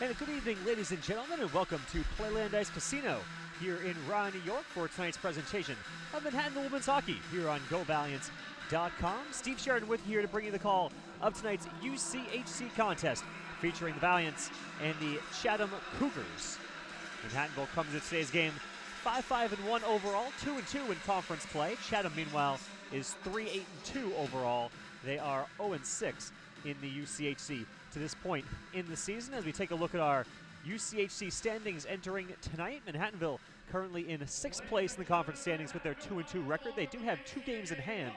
And good evening, ladies and gentlemen, and welcome to Playland Ice Casino here in Rye, New York for tonight's presentation of Manhattanville Women's Hockey here on GoValiants.com. Steve Sheridan with you here to bring you the call of tonight's UCHC contest featuring the Valiants and the Chatham Cougars. Manhattanville comes to today's game 5-5-1 overall, 2-2 in conference play. Chatham, meanwhile, is 3-8-2 overall. They are 0-6 in the UCHC to this point in the season. As we take a look at our UCHC standings entering tonight, Manhattanville currently in 6th place in the conference standings with their 2-2 record. They do have 2 games in hand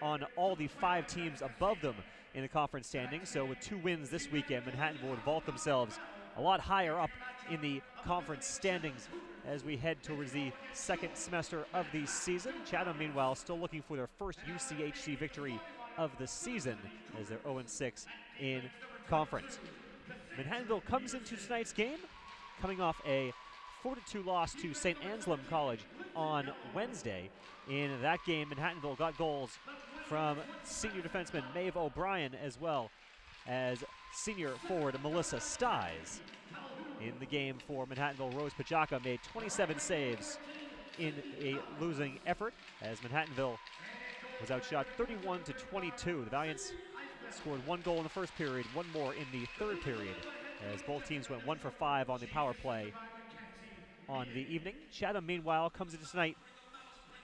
on all the 5 teams above them in the conference standings. So with 2 wins this weekend, Manhattanville would vault themselves a lot higher up in the conference standings as we head towards the second semester of the season. Chatham, meanwhile, still looking for their first UCHC victory of the season as they're 0-6 in conference. Manhattanville comes into tonight's game coming off a 4-2 loss to St. Anselm College on Wednesday. In that game, Manhattanville got goals from senior defenseman Maeve O'Brien as well as senior forward Melissa Styes. In the game for Manhattanville, Rose Pajaka made 27 saves in a losing effort as Manhattanville was outshot 31-22. The Valiants scored 1 goal in the first period, 1 more in the third period, as both teams went 1 for 5 on the power play on the evening. Chatham, meanwhile, comes into tonight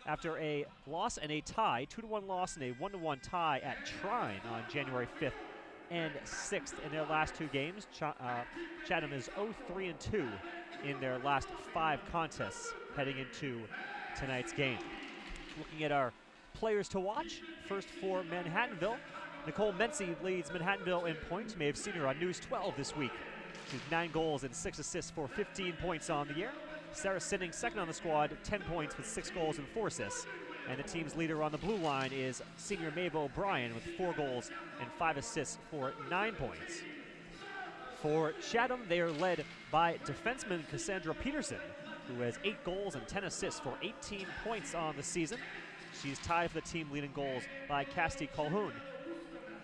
after a loss and a tie, 2-1 loss and a 1-1 tie at Trine on January 5th and 6th in their last 2 games. Chatham is 0-3-2 in their last 5 contests heading into tonight's game. Looking at our players to watch, first for Manhattanville, Nicole Mency leads Manhattanville in points. You may have seen her on News 12 this week. She's 9 goals and 6 assists for 15 points on the year. Sarah Sinning, second on the squad, 10 points with 6 goals and 4 assists. And the team's leader on the blue line is senior Maeve O'Brien with 4 goals and 5 assists for 9 points. For Chatham, they are led by defenseman Cassandra Peterson, who has 8 goals and 10 assists for 18 points on the season. She's tied for the team leading goals by Casti Colhoun.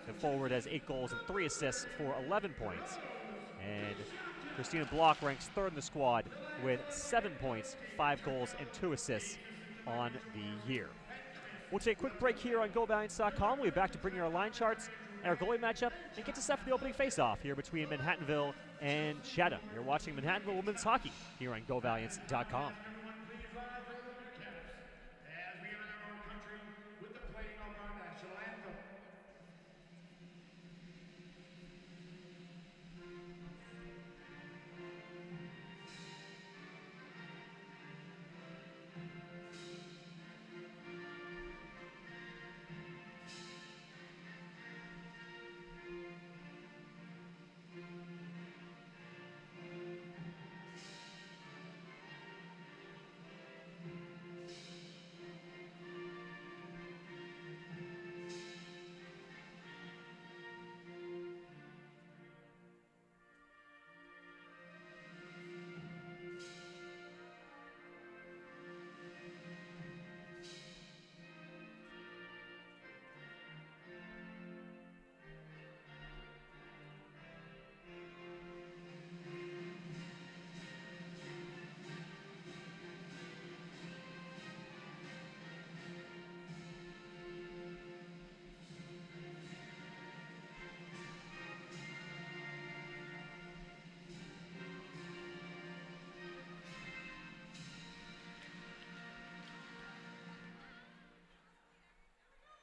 The forward has 8 goals and 3 assists for 11 points. And Christina Block ranks 3rd in the squad with 7 points, 5 goals, and 2 assists on the year. We'll take a quick break here on GoValiants.com. We'll be back to bring you our line charts and our goalie matchup and get to set for the opening face-off here between Manhattanville and Chatham. You're watching Manhattanville Women's Hockey here on GoValiants.com.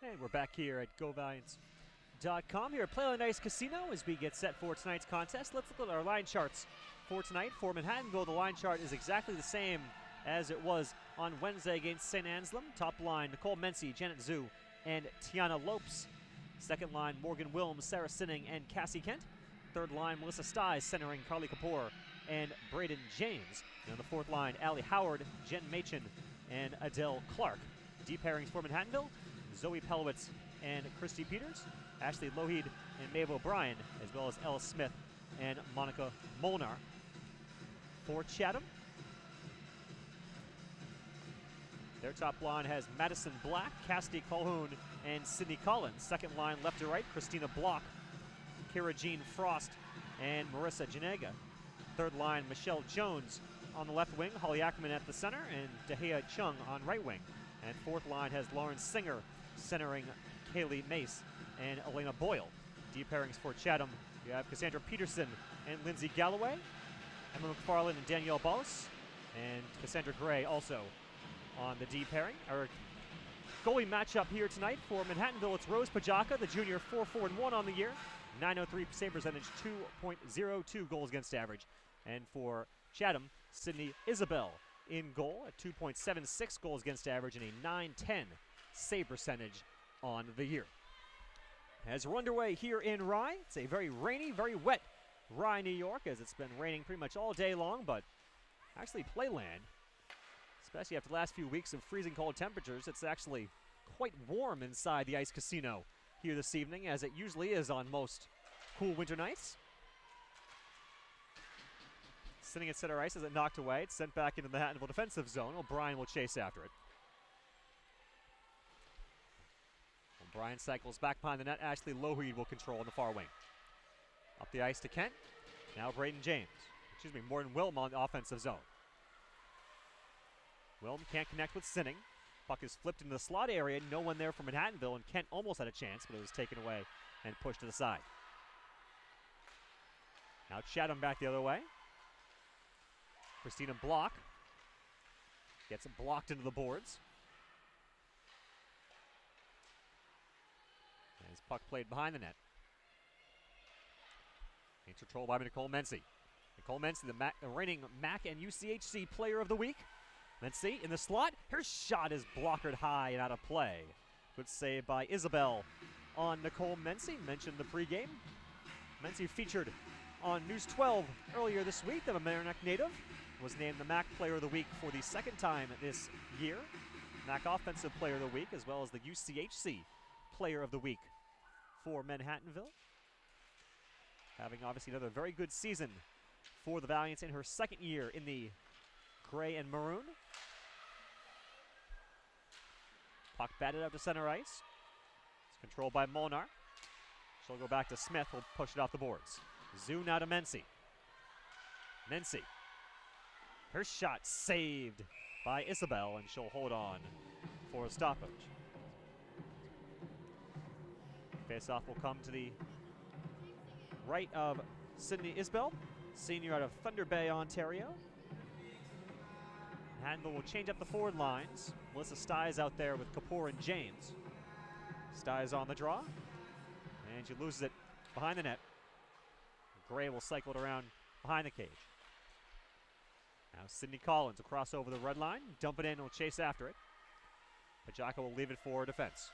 And we're back here at GoValiants.com here at Playland Ice Casino as we get set for tonight's contest. Let's look at our line charts for tonight. For Manhattanville, the line chart is exactly the same as it was on Wednesday against St. Anselm. Top line, Nicole Mency, Janet Zhu, and Tiana Lopes. Second line, Morgan Wilms, Sarah Sinning, and Cassie Kent. Third line, Melissa Styes, centering Carly Kapoor and Braden James. And on the fourth line, Allie Howard, Jen Machin, and Adele Clark. Deep pairings for Manhattanville, Zoe Pelowitz and Christy Peters, Ashley Lougheed and Maeve O'Brien, as well as Ella Smith and Monica Molnar. For Chatham, their top line has Madison Black, Cassidy Colhoun, and Sydney Collins. Second line, left to right, Christina Block, Kara Jean Frost, and Marissa Janega. Third line, Michelle Jones on the left wing, Holly Ackerman at the center, and Dehea Chung on right wing. And fourth line has Lauren Singer centering Kaylee Mace and Elena Boyle. D pairings for Chatham, you have Cassandra Peterson and Lindsay Galloway, Emma McFarland and Danielle Ballas, and Cassandra Gray also on the D pairing. Our goalie matchup here tonight for Manhattanville, it's Rose Pajaka, the junior, 4-4-1 on the year, 903 save percentage, 2.02 goals against average. And for Chatham, Sydney Isabel in goal at 2.76 goals against average and a 910 save percentage on the year. As we're underway here in Rye, it's a very rainy, very wet Rye, New York, as it's been raining pretty much all day long, but actually Playland, especially after the last few weeks of freezing cold temperatures, it's actually quite warm inside the Ice Casino here this evening, as it usually is on most cool winter nights. Sitting at center ice as it knocked away. It's sent back into the Manhattanville defensive zone. O'Brien will chase after it. O'Brien cycles back behind the net. Ashley Lougheed will control in the far wing. Up the ice to Kent. Now Morton Wilm on the offensive zone. Wilm can't connect with Sinning. Puck is flipped into the slot area. No one there from Manhattanville, and Kent almost had a chance, but it was taken away and pushed to the side. Now Chatham back the other way. Christina Block gets it blocked into the boards. As puck played behind the net. In control by Nicole Mency. Nicole Mency, the reigning MAC and UCHC Player of the Week. Mency in the slot. Her shot is blockered high and out of play. Good save by Isabel on Nicole Mency. Mentioned the pregame. Mency featured on News 12 earlier this week. The Mamaroneck native was named the MAC Player of the Week for the second time this year. MAC Offensive Player of the Week, as well as the UCHC Player of the Week for Manhattanville. Having obviously another very good season for the Valiants in her second year in the gray and maroon. Puck batted out to center ice. It's controlled by Molnar. She'll go back to Smith, who'll push it off the boards. Zune out to Mency. Mency. Her shot saved by Isabel, and she'll hold on for a stoppage. Face-off will come to the right of Sydney Isbell, senior out of Thunder Bay, Ontario. Manhattanville will change up the forward lines. Melissa Styes out there with Kapoor and James. Styes on the draw, and she loses it behind the net. Gray will cycle it around behind the cage. Now Sydney Collins will cross over the red line, dump it in, and will chase after it. Pajaka will leave it for defense.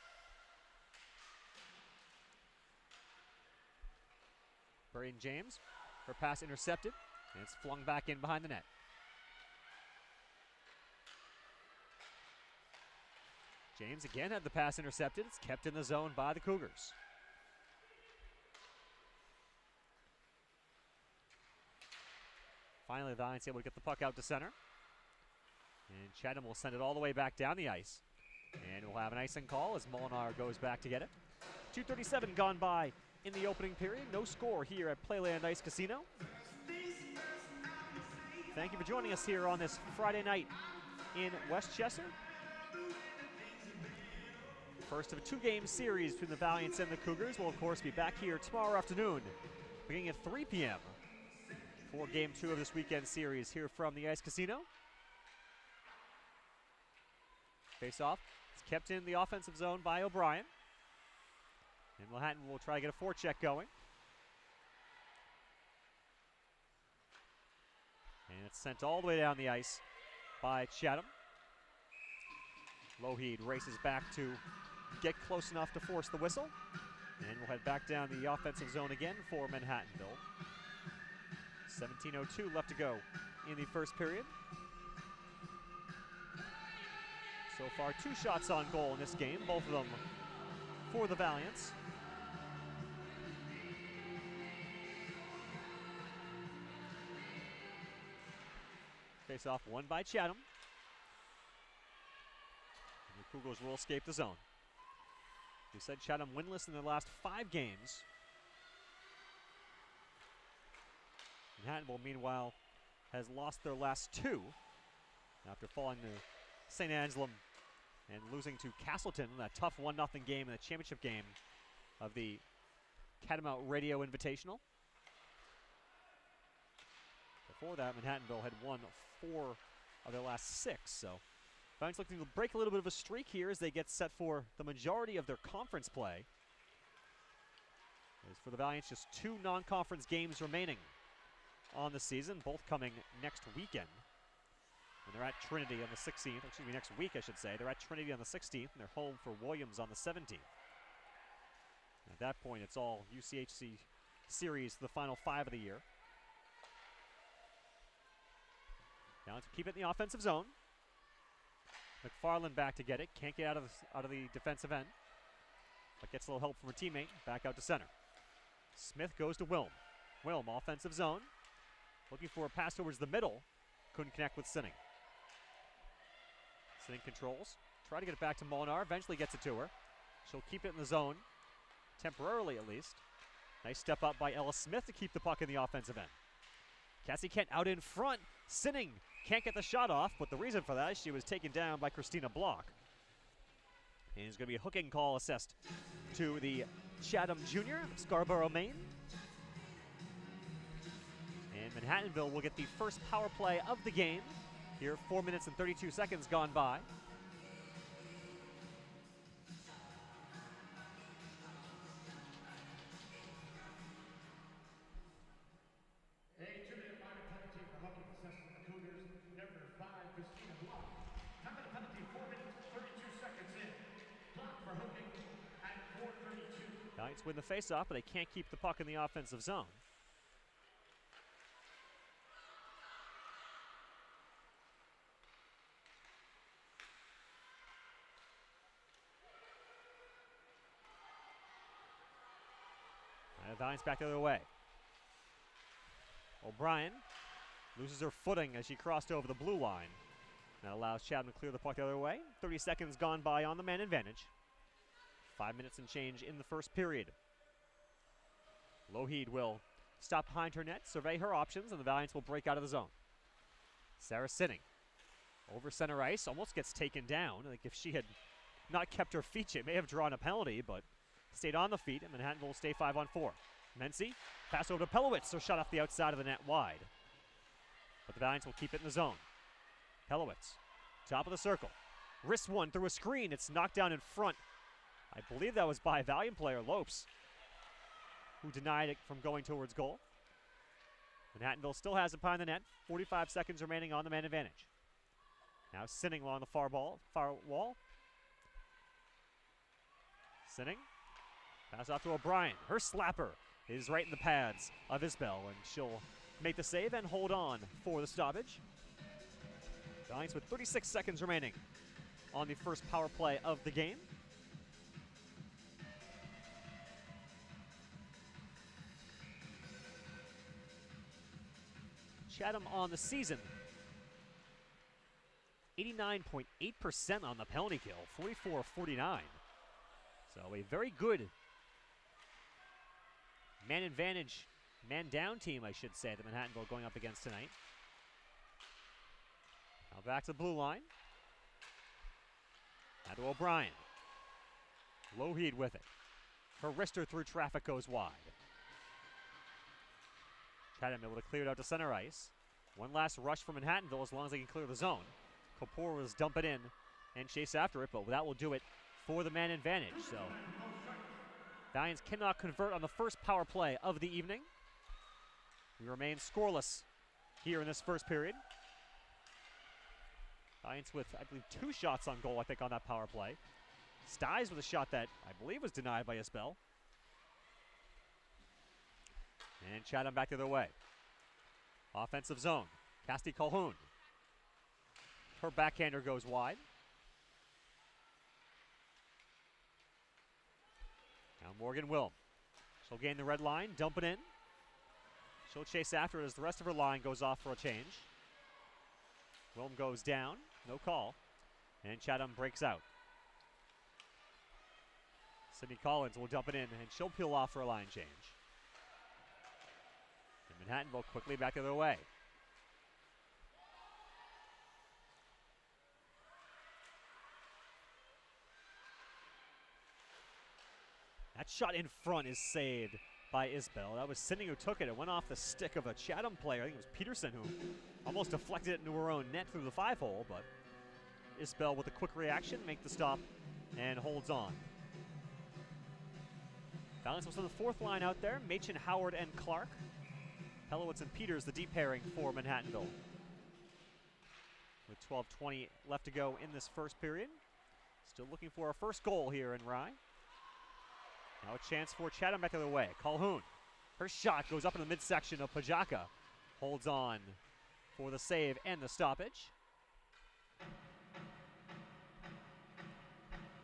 Brian James, her pass intercepted, and it's flung back in behind the net. James again had the pass intercepted. It's kept in the zone by the Cougars. Finally, the Valiants able to get the puck out to center. And Chatham will send it all the way back down the ice. And we'll have an icing call as Molinar goes back to get it. 2:37 gone by in the opening period. No score here at Playland Ice Casino. Thank you for joining us here on this Friday night in Westchester. First of a two-game series between the Valiants and the Cougars. We'll, of course, be back here tomorrow afternoon, beginning at 3 p.m. for Game 2 of this weekend series here from the Ice Casino. Face-off. It's kept in the offensive zone by O'Brien. And Manhattan will try to get a forecheck going. And it's sent all the way down the ice by Chatham. Lougheed races back to get close enough to force the whistle. And we'll head back down the offensive zone again for Manhattanville. 17:02 left to go in the first period. So far, 2 shots on goal in this game, both of them for the Valiants. Face-off won by Chatham. And the Cougars will escape the zone. We said Chatham winless in their last 5 games. Manhattanville, meanwhile, has lost their last two after falling to St. Anselm and losing to Castleton in that tough 1-0 game in the championship game of the Catamount Radio Invitational. Before that, Manhattanville had won 4 of their last 6, so Valiant's looking to break a little bit of a streak here as they get set for the majority of their conference play. As for the Valiants, just 2 non-conference games remaining on the season, both coming next weekend. And they're at Trinity on the 16th, excuse me, next week I should say. They're at Trinity on the 16th, and they're home for Williams on the 17th. At that point, it's all UCHC series for the final 5 of the year. Now let's keep it in the offensive zone. McFarland back to get it. Can't get out of the defensive end, but gets a little help from her teammate. Back out to center. Smith goes to Wilm. Wilm, offensive zone. Looking for a pass towards the middle. Couldn't connect with Sinning. Sinning controls. Try to get it back to Molinar. Eventually gets it to her. She'll keep it in the zone. Temporarily, at least. Nice step up by Ella Smith to keep the puck in the offensive end. Cassie Kent out in front. Sinning can't get the shot off, but the reason for that is she was taken down by Christina Block. And it's going to be a hooking call assessed to the Chatham Junior of Scarborough, Maine. And Manhattanville will get the first power play of the game. Here, 4 minutes and 32 seconds gone by. A 2-minute minor penalty for hooking assessed to the Cougars. Number 5, Christina Block. Having a penalty 4 minutes, 32 seconds in. Block for hooking at 4:32. Knights win the face-off, but they can't keep the puck in the offensive zone. And the Valiants back the other way. O'Brien loses her footing as she crossed over the blue line. That allows Chatham to clear the puck the other way. 30 seconds gone by on the man advantage. 5 minutes and change in the first period. Lougheed will stop behind her net, survey her options, and the Valiants will break out of the zone. Sarah Sinning over center ice, almost gets taken down. I think if she had not kept her feet, she may have drawn a penalty, but stayed on the feet, and Manhattan will stay 5-on-4. Mency, pass over to Pelowitz, so shot off the outside of the net wide. But the Valiants will keep it in the zone. Pelowitz, top of the circle. Wrist one through a screen. It's knocked down in front. I believe that was by a Valiant player, Lopes, who denied it from going towards goal. Manhattanville still has it behind the net. 45 seconds remaining on the man advantage. Now Sinning along the far wall. Sinning. Pass off to O'Brien. Her slapper is right in the pads of Isbell, and she'll make the save and hold on for the stoppage. Valiants with 36 seconds remaining on the first power play of the game. Chatham on the season, 89.8% on the penalty kill, 44-49. So a very good man advantage, man down team, I should say, that Manhattanville going up against tonight. Now back to the blue line. Now to O'Brien. Lougheed with it. Her wrister through traffic goes wide. Chatham able to clear it out to center ice. One last rush from Manhattanville as long as they can clear the zone. Kapoor will dump it in and chase after it, but that will do it for the man advantage. So Valiants cannot convert on the first power play of the evening. We remain scoreless here in this first period. Valiants with, I believe, 2 shots on goal, I think, on that power play. Styes with a shot that I believe was denied by Isbell. And Chatham back the other way. Offensive zone. Casti Calhoun. Her backhander goes wide. Now Morgan Wilm. She'll gain the red line, dump it in. She'll chase after it as the rest of her line goes off for a change. Wilm goes down, no call. And Chatham breaks out. Sydney Collins will dump it in, and she'll peel off for a line change. And Manhattanville quickly back the other way. That shot in front is saved by Isbell. That was Sidney who took it. It went off the stick of a Chatham player. I think it was Peterson who almost deflected it into her own net through the 5-hole, but Isbell with a quick reaction, make the stop, and holds on. Valiance was on the fourth line out there. Machen, Howard, and Clark. Pelowitz and Peters, the deep pairing for Manhattanville. With 12:20 left to go in this first period. Still looking for our first goal here in Rye. Now a chance for Chatham back the other way. Calhoun. Her shot goes up in the midsection of Pajaka. Holds on for the save and the stoppage.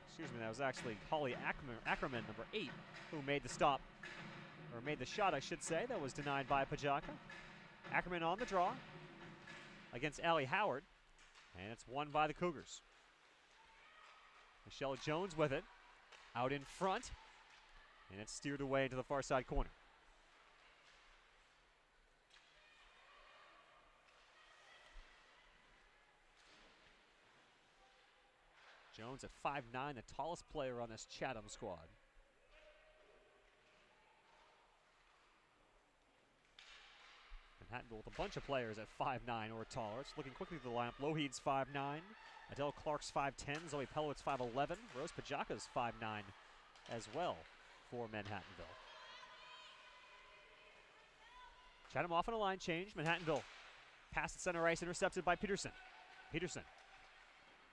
Excuse me, that was actually Holly Ackerman, number 8, who made the stop, or made the shot, I should say. That was denied by Pajaka. Ackerman on the draw against Allie Howard, and it's won by the Cougars. Michelle Jones with it, out in front, and it's steered away into the far side corner. Jones at 5'9", the tallest player on this Chatham squad. Manhattanville with a bunch of players at 5'9" or taller. It's looking quickly through the lineup. Lougheed's 5'9", Adele Clark's 5'10", Zoe Pelowitz 5'11", Rose Pajaka's 5'9" as well for Manhattanville. Chatham off on a line change. Manhattanville pass at center ice, intercepted by Peterson. Peterson.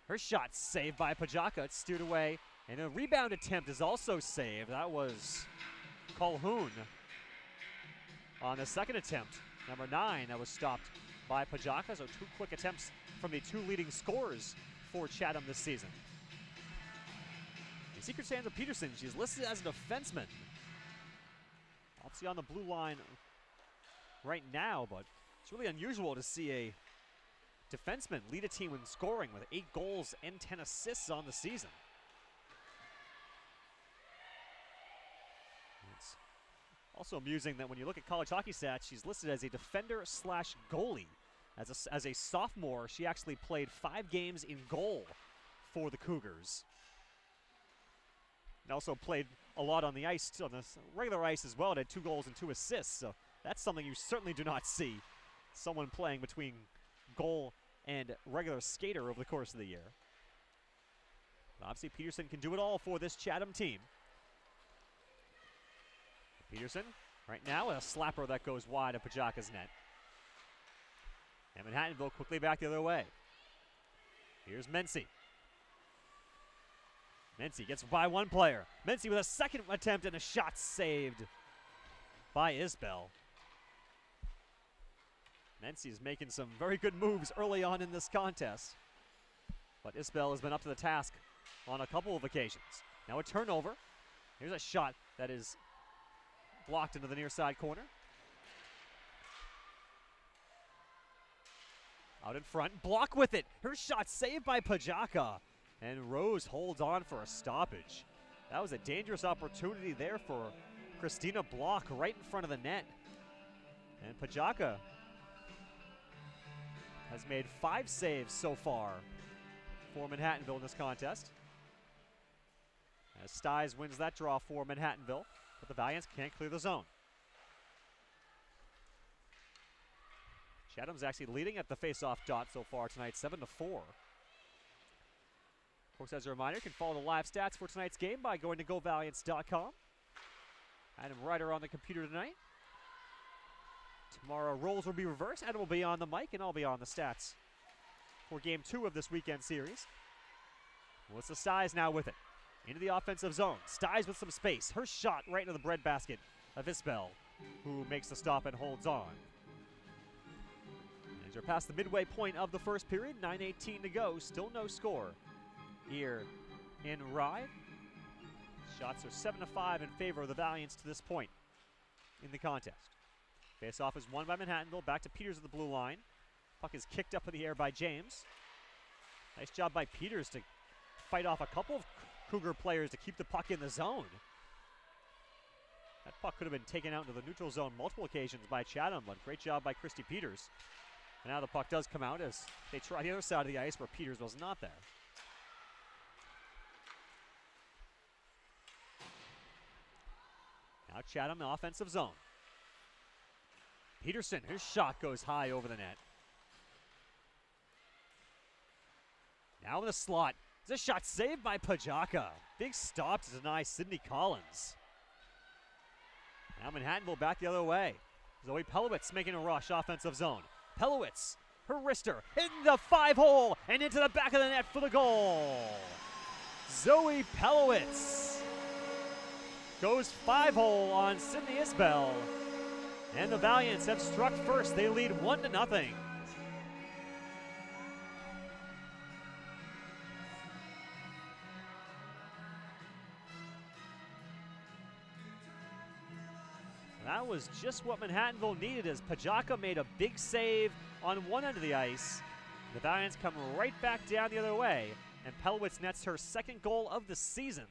Her shot saved by Pajaka. It's steered away. And a rebound attempt is also saved. That was Calhoun on the second attempt. Number 9, that was stopped by Pajaka. So 2 quick attempts from the 2 leading scorers for Chatham this season. The secret stands of Peterson. She's listed as a defenseman. Obviously on the blue line right now, but it's really unusual to see a defenseman lead a team in scoring with 8 goals and 10 assists on the season. It's also amusing that when you look at college hockey stats, she's listed as a defender/goalie. As a sophomore, she actually played 5 games in goal for the Cougars. And also played a lot on the ice, on the regular ice as well. It had 2 goals and 2 assists, so that's something you certainly do not see. Someone playing between goal and regular skater over the course of the year. But obviously, Peterson can do it all for this Chatham team. Peterson, right now, with a slapper that goes wide of Pajaka's net. And Manhattanville quickly back the other way. Here's Mency. Mency gets by one player. Mency with a second attempt and a shot saved by Isbell. Mency is making some very good moves early on in this contest. But Isbell has been up to the task on a couple of occasions. Now a turnover. Here's a shot that is blocked into the near side corner. Out in front, block with it. Her shot saved by Pajaka. And Rose holds on for a stoppage. That was a dangerous opportunity there for Christina Block right in front of the net. And Pajaka has made 5 saves so far for Manhattanville in this contest. As Styes wins that draw for Manhattanville, but the Valiants can't clear the zone. Chatham's actually leading at the face-off dot so far tonight, 7-4. Of course, as a reminder, you can follow the live stats for tonight's game by going to govaliants.com. Adam Ryder on the computer tonight. Tomorrow, roles will be reversed. Adam will be on the mic, and I'll be on the stats for Game 2 of this weekend series. Melissa Styes now with it. Into the offensive zone. Styes with some space. Her shot right into the breadbasket of Isbell, who makes the stop and holds on. As we're past the midway point of the first period, 9:18 to go. Still no score here in Rye. Shots are 7-5 in favor of the Valiants to this point in the contest. Face-off is won by Manhattanville. Back to Peters at the blue line. Puck is kicked up in the air by James. Nice job by Peters to fight off a couple of Cougar players to keep the puck in the zone. That puck could have been taken out into the neutral zone multiple occasions by Chatham, but great job by Christy Peters. And now the puck does come out as they try the other side of the ice where Peters was not there. Now Chatham in offensive zone. Peterson, his shot goes high over the net. Now in the slot. This shot saved by Pajaka. Big stop to deny Sidney Collins. Now Manhattanville back the other way. Zoe Pelowitz making a rush offensive zone. Pelowitz, her wrister, in the 5-hole and into the back of the net for the goal. Zoe Pelowitz goes 5-hole on Sydney Isbell. And the Valiants have struck first. They lead 1-0. That was just what Manhattanville needed as Pajaka made a big save on one end of the ice. The Valiants come right back down the other way, and Pelowitz nets her second goal of the season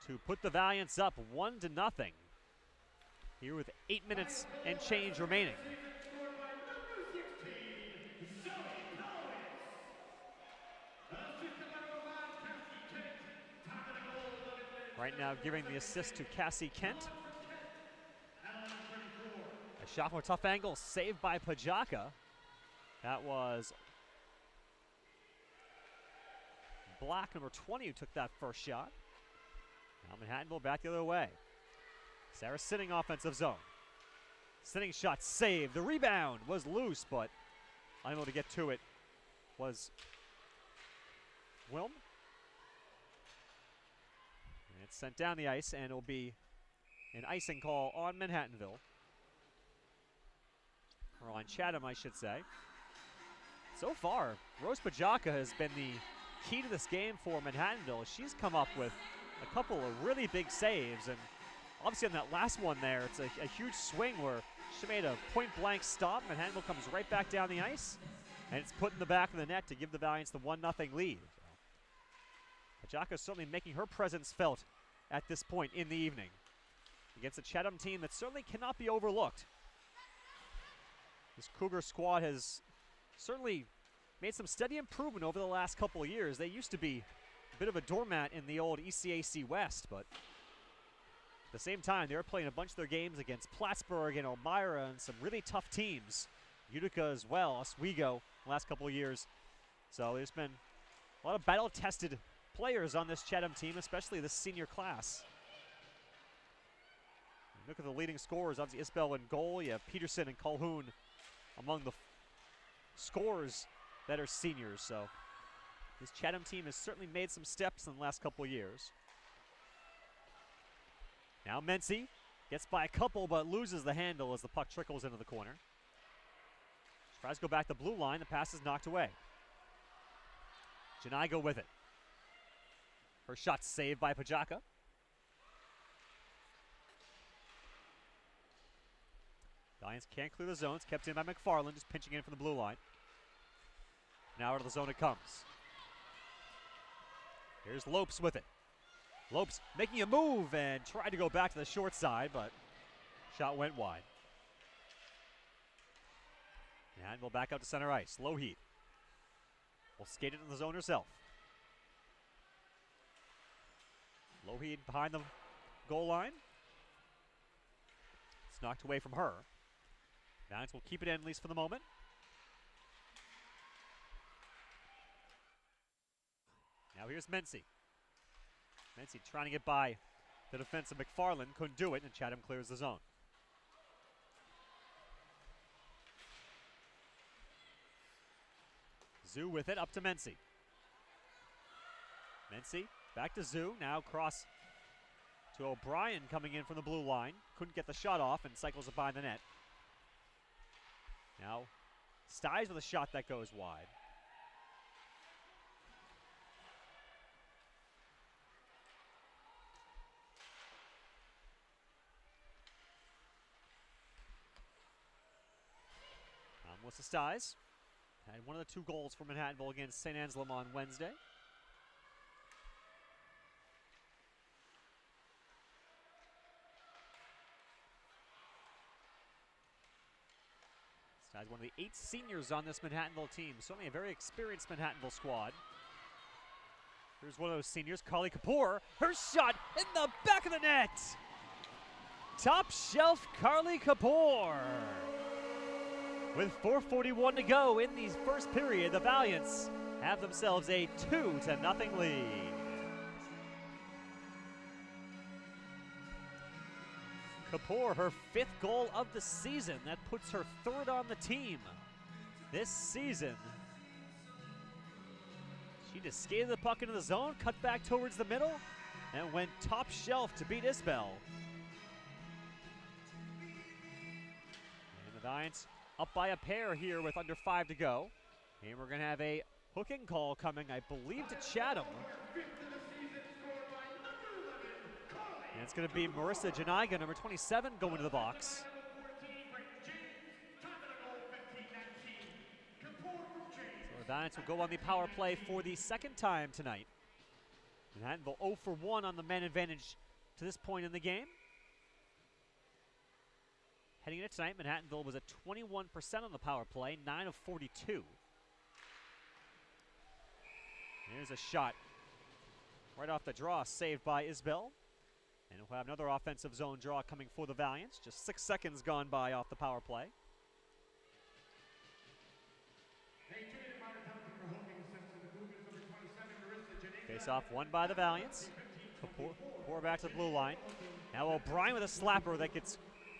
to put the Valiants up 1-0 here with 8 minutes and change remaining. Right now giving the assist to Cassie Kent. A shot from a tough angle, saved by Pajaka. That was Black, number 20, who took that first shot. Now Manhattanville back the other way. Sarah Sitting offensive zone. Sitting shot saved. The rebound was loose, but unable to get to it was Wilm. And it's sent down the ice, and it'll be an icing call on Manhattanville. Or on Chatham, I should say. So far, Rose Pajaka has been the key to this game for Manhattanville. She's come up with a couple of really big saves, and obviously on that last one there, it's a huge swing where she made a point-blank stop. Manhattanville comes right back down the ice, and it's put in the back of the net to give the Valiants the 1-0 lead. Pajaka certainly making her presence felt at this point in the evening against a Chatham team that certainly cannot be overlooked. This Cougar squad has certainly made some steady improvement over the last couple of years. They used to be a bit of a doormat in the old ECAC West, but at the same time, they were playing a bunch of their games against Plattsburgh and Elmira and some really tough teams. Utica as well, Oswego, the last couple of years. So there's been a lot of battle-tested players on this Chatham team, especially this senior class. Look at the leading scorers. Obviously, Isbell in goal. You have Peterson and Calhoun among the scorers that are seniors. So this Chatham team has certainly made some steps in the last couple of years. Now Mency gets by a couple but loses the handle as the puck trickles into the corner. Tries to go back the blue line. The pass is knocked away. Janai go with it. Her shot saved by Pajaka. Lions can't clear the zones. Kept in by McFarland, just pinching in from the blue line. Now out of the zone it comes. Here's Lopes with it. Lopes making a move and tried to go back to the short side, but shot went wide. And we'll back out to center ice. Lougheed will skate it in the zone herself. Lougheed behind the goal line. It's knocked away from her. Valiants will keep it in at least for the moment. Now here's Mency. Mency trying to get by the defense of McFarland. Couldn't do it, and Chatham clears the zone. Zoo with it, up to Mency. Mency back to Zoo. Now cross to O'Brien coming in from the blue line. Couldn't get the shot off and cycles it behind the net. Now Styes with a shot that goes wide. Melissa Styes had one of the 2 goals for Manhattanville against St. Anselm on Wednesday. one of the 8 seniors on this Manhattanville team. Certainly a very experienced Manhattanville squad. Here's one of those seniors, Carly Kapoor. Her shot in the back of the net. Top shelf Carly Kapoor. With 4:41 to go in the first period, the Valiants have themselves a 2-0 lead. Kapoor, her 5th goal of the season. That puts her 3rd on the team this season. She just skated the puck into the zone, cut back towards the middle, and went top shelf to beat Isbell. And the Valiants up by a pair here with under 5 to go. And we're going to have a hooking call coming, I believe, to Chatham. And it's going to be Marissa Janiga, number 27, going to the box. So the Valiants will go on the power play for the 2nd time tonight. Manhattanville 0 for 1 on the man advantage to this point in the game. Heading into tonight, Manhattanville was at 21% on the power play, 9 of 42. Here's a shot right off the draw, saved by Isbell. And we'll have another offensive zone draw coming for the Valiants. Just 6 seconds gone by off the power play. Face off won by the Valiants. Kapoor back to the blue line. Now O'Brien with a slapper that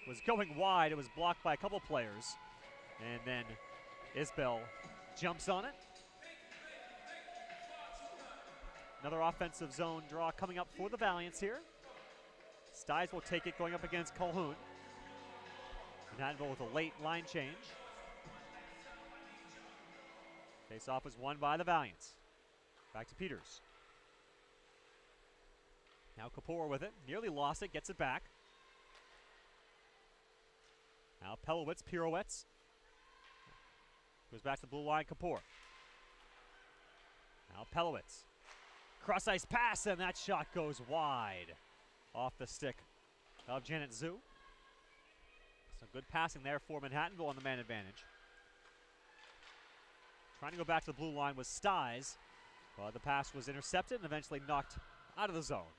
was going wide. It was blocked by a couple players. And then Isbell jumps on it. Another offensive zone draw coming up for the Valiants here. Styes will take it going up against Calhoun. Manhattanville with a late line change. Face-off was won by the Valiants. Back to Peters. Now Kapoor with it. Nearly lost it, gets it back. Now Pelowitz pirouettes. Goes back to the blue line, Kapoor. Now Pelowitz. Cross ice pass, and that shot goes wide off the stick of Janet Zhu. Some good passing there for Manhattanville on the man advantage. Trying to go back to the blue line was Styes, but the pass was intercepted and eventually knocked out of the zone.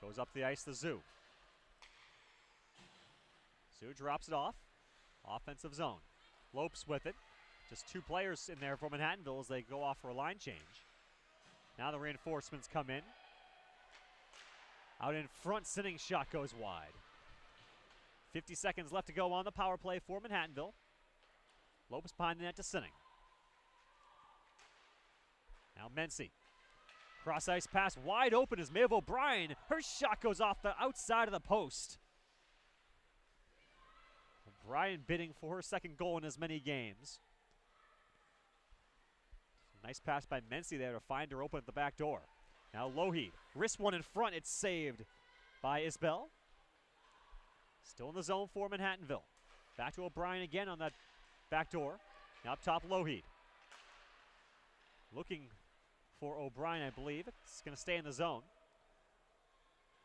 Goes up the ice to Zhu. Zhu drops it off. Offensive zone. Lopes with it. Just 2 players in there for Manhattanville as they go off for a line change. Now the reinforcements come in. Out in front, Sinning shot goes wide. 50 seconds left to go on the power play for Manhattanville. Lopes behind the net to Sinning. Now Mency. Cross ice pass wide open is Maeve O'Brien. Her shot goes off the outside of the post. O'Brien bidding for her 2nd goal in as many games. Nice pass by Mency there to find her open at the back door. Now Lougheed, wrist one in front, it's saved by Isbell. Still in the zone for Manhattanville. Back to O'Brien again on that back door. Now up top, Lougheed. Looking for O'Brien, I believe. It's going to stay in the zone.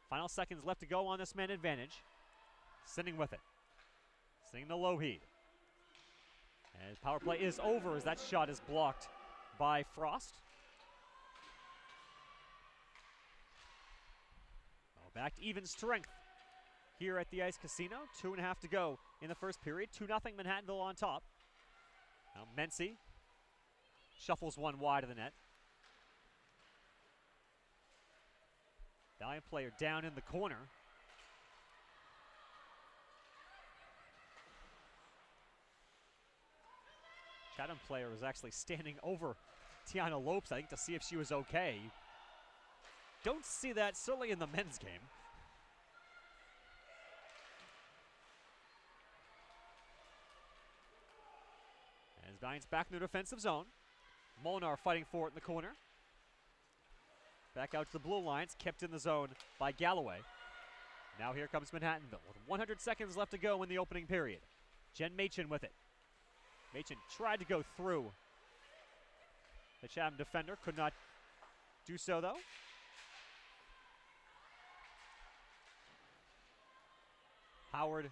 Final seconds left to go on this man advantage. Sinning with it. Sinning to Lougheed. And power play is over as that shot is blocked by Frost. Well, back to even strength here at the Ice Casino. 2.5 to go in the first period. 2-0 Manhattanville on top. Now Mency shuffles one wide of the net. Valiant player down in the corner. Chatham player was actually standing over Tiana Lopes, I think, to see if she was okay. Don't see that, certainly in the men's game. As Valiant's back in the defensive zone. Molinar fighting for it in the corner. Back out to the blue lines, kept in the zone by Galloway. Now here comes Manhattanville with 100 seconds left to go in the opening period. Jen Machin with it. Machin tried to go through the Chatham defender, could not do so though. Howard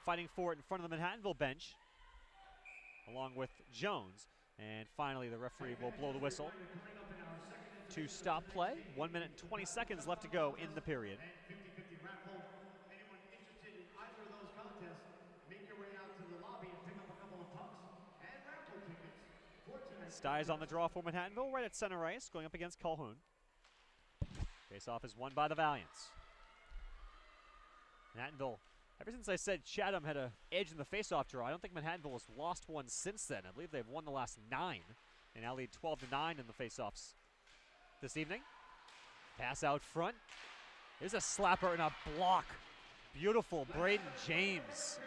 fighting for it in front of the Manhattanville bench, along with Jones. And finally, the referee will blow the whistle to stop play. 1 minute and 20 seconds left to go in the period. And 50-50 raffle. Anyone interested in either of those contests, make your way out to the lobby and pick up a couple of pucks and raffle tickets for tonight's Styes on the draw for Manhattanville, right at center ice, going up against Calhoun. Face-off is won by the Valiants. Manhattanville, ever since I said Chatham had an edge in the face-off draw, I don't think Manhattanville has lost one since then. I believe they've won the last 9 and now lead 12-9 in the face-offs this evening. Pass out front. There's a slapper and a block. Beautiful Braden James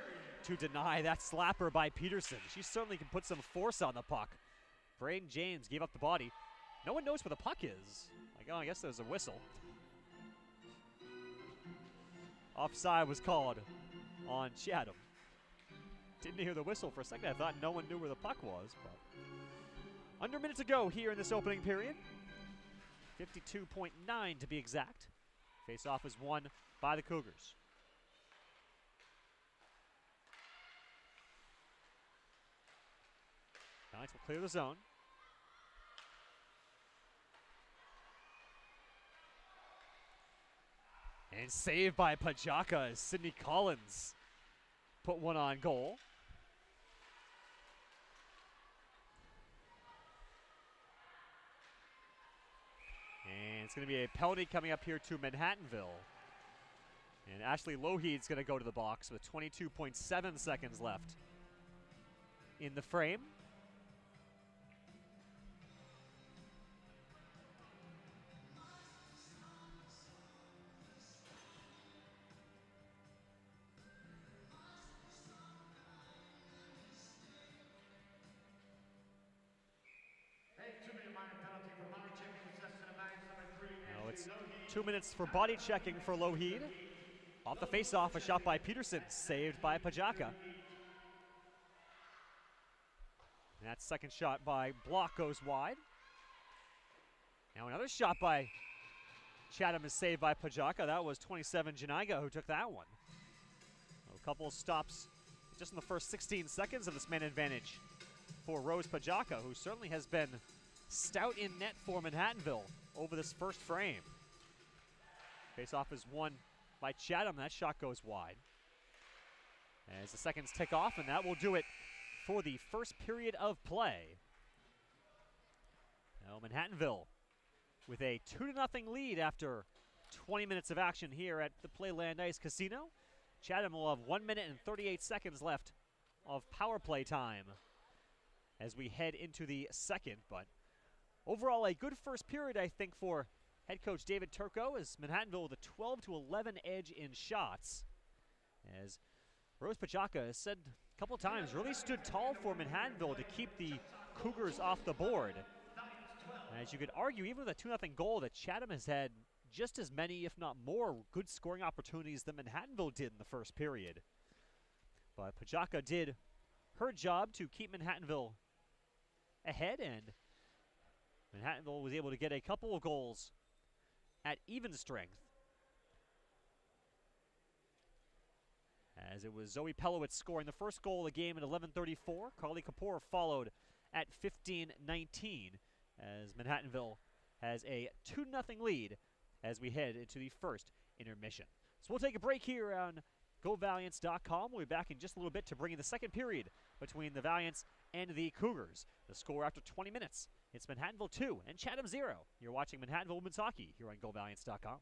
to deny that slapper by Peterson. She certainly can put some force on the puck. Braden James gave up the body. No one knows where the puck is. Like, oh, I guess there's a whistle. Offside was called on Chatham. Didn't hear the whistle for a second. I thought no one knew where the puck was. But under a minute to go here in this opening period. 52.9 to be exact. Face-off is won by the Cougars. Knights will clear the zone. And saved by Pajaka as Sidney Collins put one on goal. And it's going to be a penalty coming up here to Manhattanville. And Ashley Lougheed's going to go to the box with 22.7 seconds left in the frame. Now it's 2 minutes for body checking for Lougheed. Off the face-off, a shot by Peterson, saved by Pajaka. And that second shot by Block goes wide. Now another shot by Chatham is saved by Pajaka. That was 27 Janiga who took that one. A couple of stops just in the first 16 seconds of this man advantage for Rose Pajaka, who certainly has been stout in net for Manhattanville over this first frame. Face-off is won by Chatham. That shot goes wide. As the seconds tick off, and that will do it for the first period of play. Now Manhattanville with a 2-0 lead after 20 minutes of action here at the Playland Ice Casino. Chatham will have 1 minute and 38 seconds left of power play time as we head into the second. But overall, a good first period, I think, for head coach David Turco, as Manhattanville with a 12-11 edge in shots. As Rose Pajaka has said a couple of times, really stood tall for Manhattanville to keep the Cougars off the board. As you could argue, even with a 2-0 goal, that Chatham has had just as many, if not more, good scoring opportunities than Manhattanville did in the first period. But Pajaka did her job to keep Manhattanville ahead, and Manhattanville was able to get a couple of goals at even strength. As it was Zoe Pelowitz scoring the first goal of the game at 11:34. Carly Kapoor followed at 15:19 as Manhattanville has a 2-0 lead as we head into the first intermission. So we'll take a break here on GoValiants.com. We'll be back in just a little bit to bring you the second period between the Valiants and the Cougars. The score after 20 minutes, it's Manhattanville 2 and Chatham 0. You're watching Manhattanville Women's Hockey here on GoValiants.com.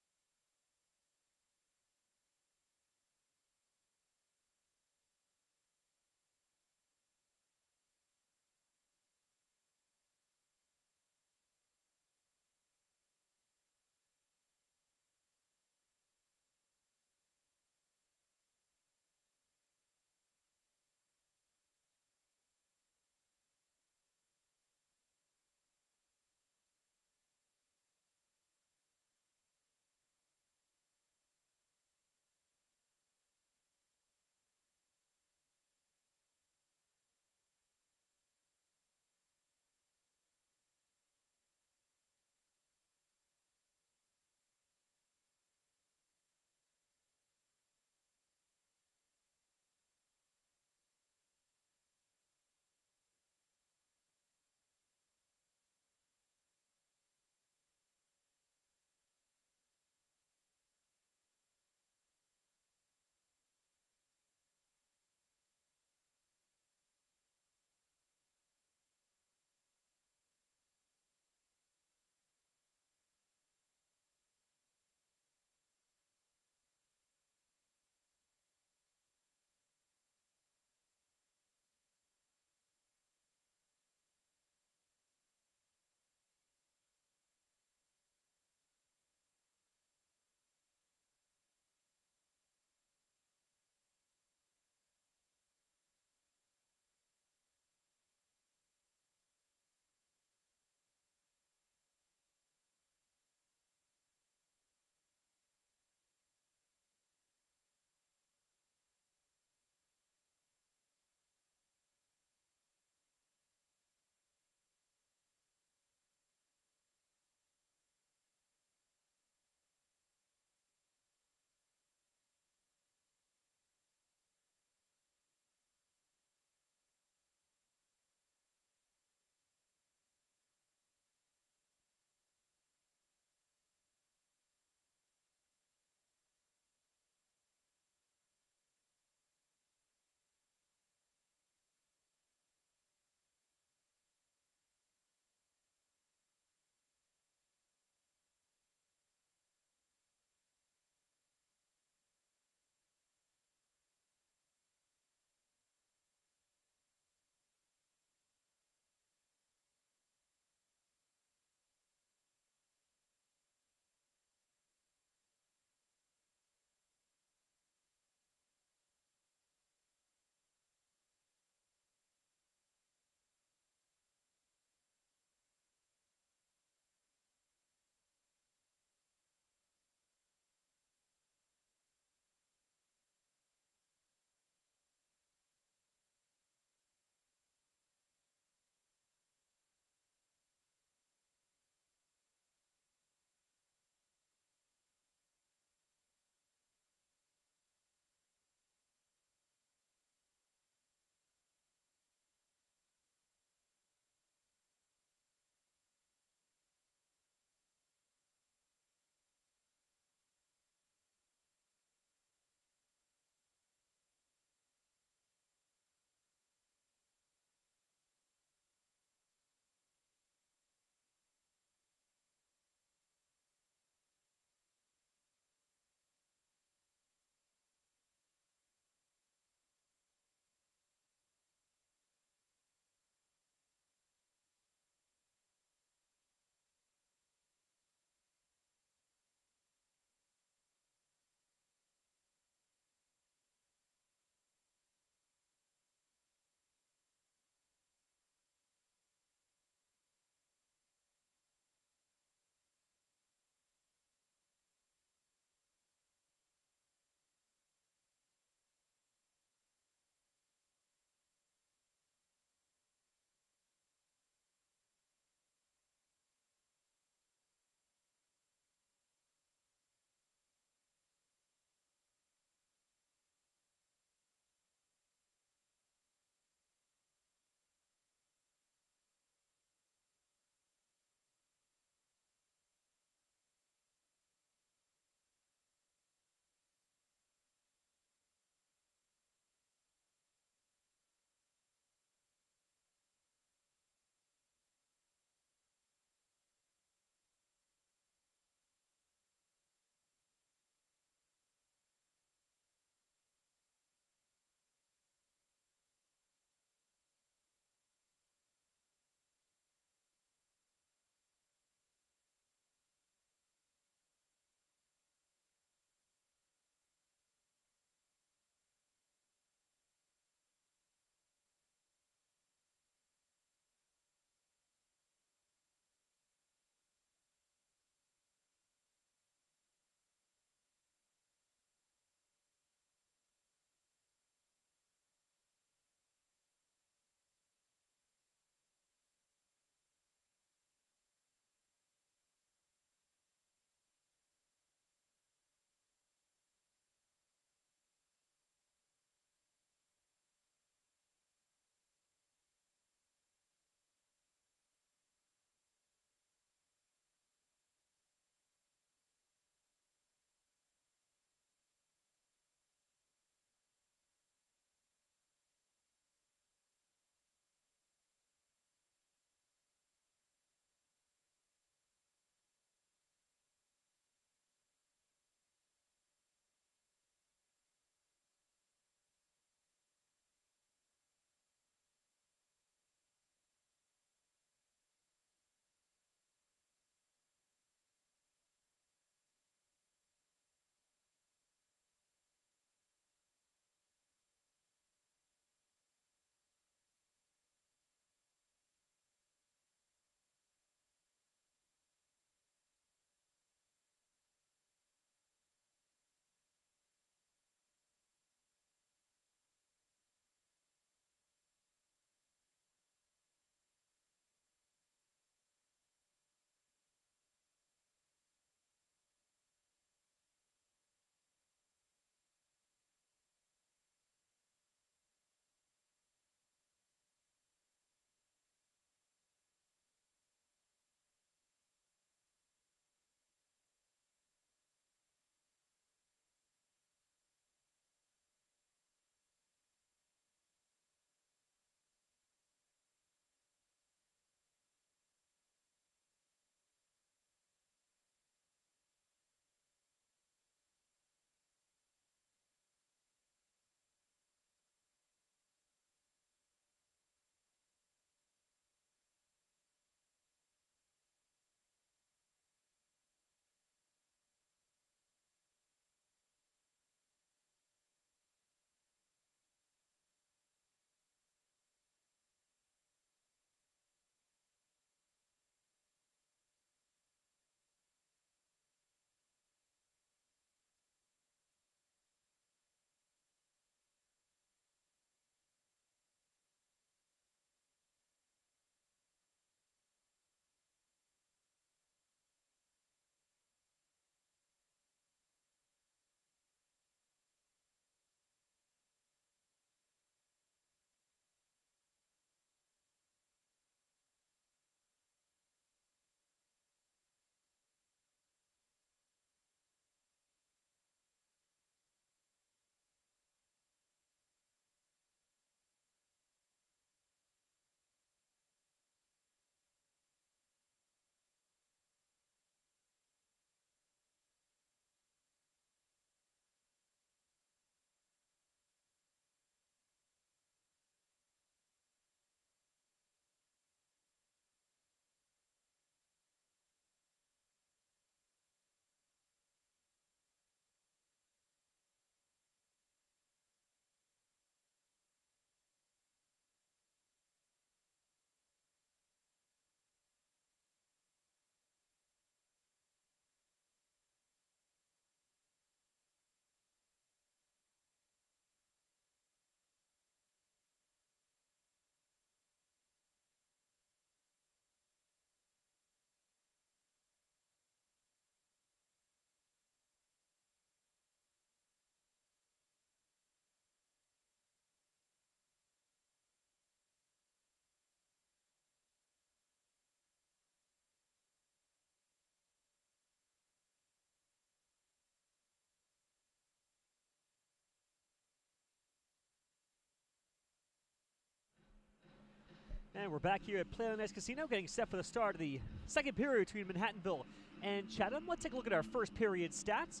And we're back here at Playland Ice Casino, getting set for the start of the second period between Manhattanville and Chatham. Let's take a look at our first period stats.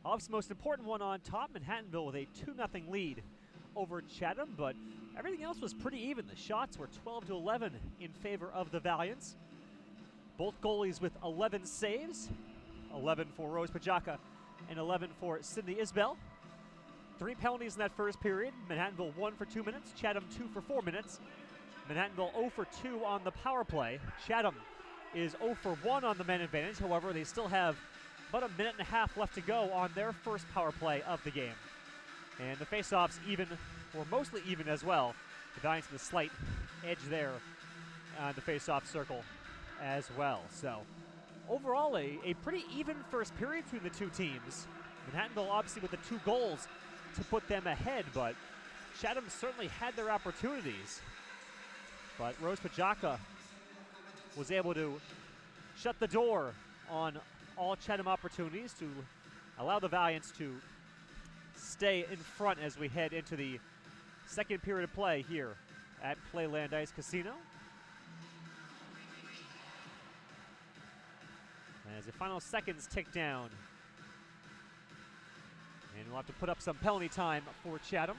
Obviously, the most important one on top, Manhattanville with a 2-0 lead over Chatham, but everything else was pretty even. The shots were 12-11 in favor of the Valiants. Both goalies with 11 saves, 11 for Rose Pajaka and 11 for Sydney Isbell. 3 penalties in that first period. Manhattanville 1 for 2 minutes, Chatham 2 for 4 minutes. Manhattanville 0 for 2 on the power play. Chatham is 0 for 1 on the man advantage. However, they still have about a minute and a half left to go on their first power play of the game. And the face-offs even, or mostly even as well. The Valiants with a slight edge there on the face-off circle as well. So overall, a pretty even first period between the two teams. Manhattanville obviously with the 2 goals to put them ahead, but Chatham certainly had their opportunities. But Rose Pajaka was able to shut the door on all Chatham opportunities to allow the Valiants to stay in front as we head into the second period of play here at Playland Ice Casino. As the final seconds tick down. And we'll have to put up some penalty time for Chatham.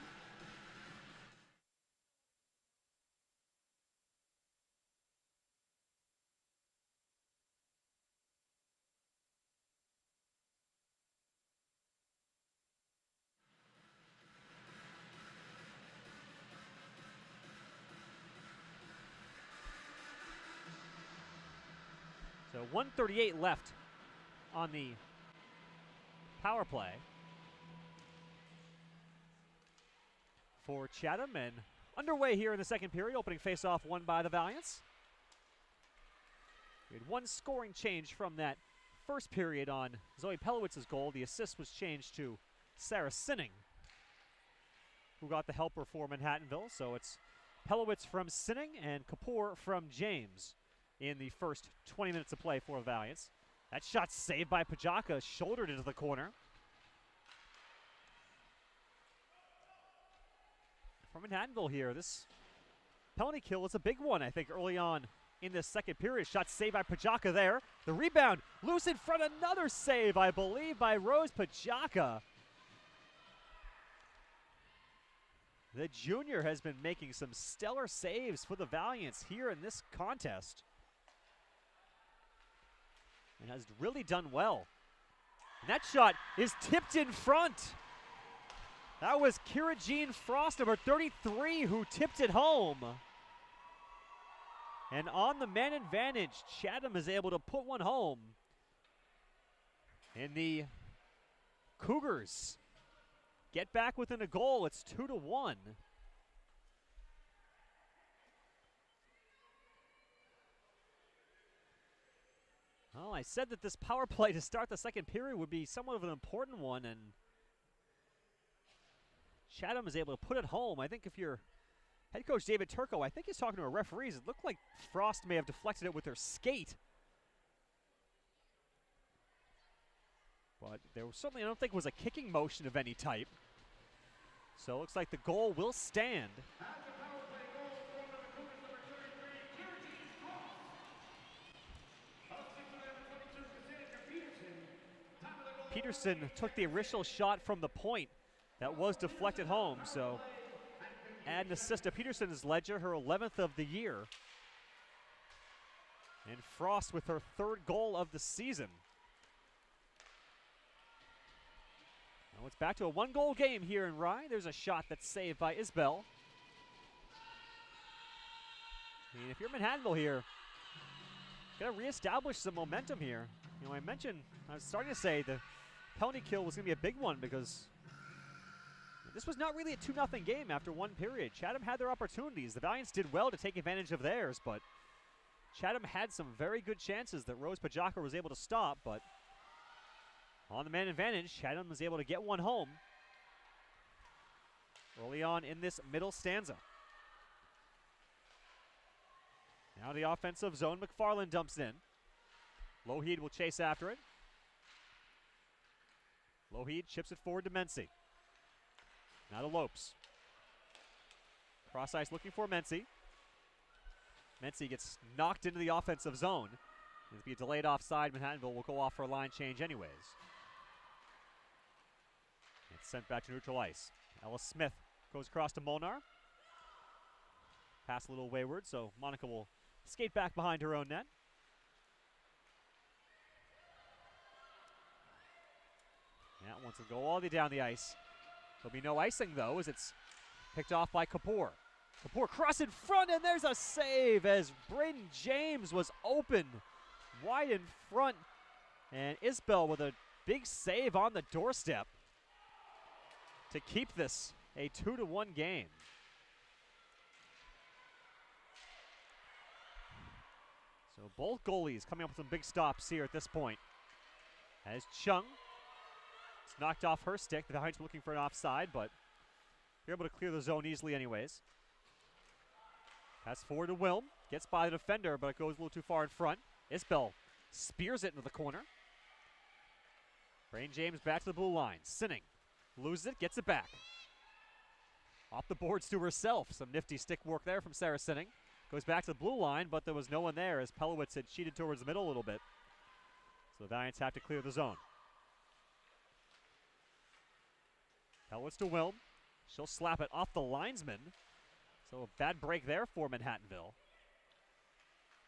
So 1:38 left on the power play for Chatham, and underway here in the second period. Opening face-off won by the Valiants. We had 1 scoring change from that first period on Zoe Pelowitz's goal. The assist was changed to Sarah Sinning, who got the helper for Manhattanville. So it's Pelowitz from Sinning and Kapoor from James in the first 20 minutes of play for the Valiants. That shot saved by Pajaka, shouldered into the corner. For Manhattanville here, this penalty kill is a big one, I think, early on in this second period. Shot saved by Pajaka there. The rebound, loose in front, another save, I believe, by Rose Pajaka. The junior has been making some stellar saves for the Valiants here in this contest, and has really done well. And that shot is tipped in front. That was Kira Jean Frost, number 33, who tipped it home. And on the man advantage, Chatham is able to put one home. And the Cougars get back within a goal. It's 2-1. Well, I said that this power play to start the second period would be somewhat of an important one, and Chatham is able to put it home. I think if you're head coach David Turco, I think he's talking to our referees. It looked like Frost may have deflected it with her skate. But there was certainly, I don't think, was a kicking motion of any type. So it looks like the goal will stand. Peterson took the initial shot from the point that was deflected home, so add an assist to Peterson's ledger, her 11th of the year. And Frost with her 3rd goal of the season. Now it's back to a 1-goal game here in Rye. There's a shot that's saved by Isbell. And if you're Manhattanville here, gotta reestablish some momentum here. You know, I was starting to say the penalty kill was gonna be a big one because this was not really a 2-0 game after 1 period. Chatham had their opportunities. The Valiants did well to take advantage of theirs, but Chatham had some very good chances that Rose Pajaka was able to stop, but on the man advantage, Chatham was able to get one home early on in this middle stanza. Now the offensive zone, McFarland dumps in. Lougheed will chase after it. Lougheed chips it forward to Mency. Now to Lopes. Cross ice looking for Mency. Mency gets knocked into the offensive zone. It'll be a delayed offside. Manhattanville will go off for a line change anyways. It's sent back to neutral ice. Ellis Smith goes across to Molnar. Pass a little wayward, so Monica will skate back behind her own net. That wants to go all the way down the ice. There'll be no icing, though, as it's picked off by Kapoor. Kapoor cross in front, and there's a save as Braden James was open, wide in front. And Isbell with a big save on the doorstep to keep this a 2-1 game. So both goalies coming up with some big stops here at this point. As Chung, it's knocked off her stick. The Valiants were looking for an offside, but they're able to clear the zone easily anyways. Pass forward to Wilm. Gets by the defender, but it goes a little too far in front. Isbell spears it into the corner. Braden James back to the blue line. Sinning. Loses it, gets it back. Off the boards to herself. Some nifty stick work there from Sarah Sinning. Goes back to the blue line, but there was no one there as Pelowitz had cheated towards the middle a little bit. So the Valiants have to clear the zone. Pelowitz to Wilm. She'll slap it off the linesman. So a bad break there for Manhattanville.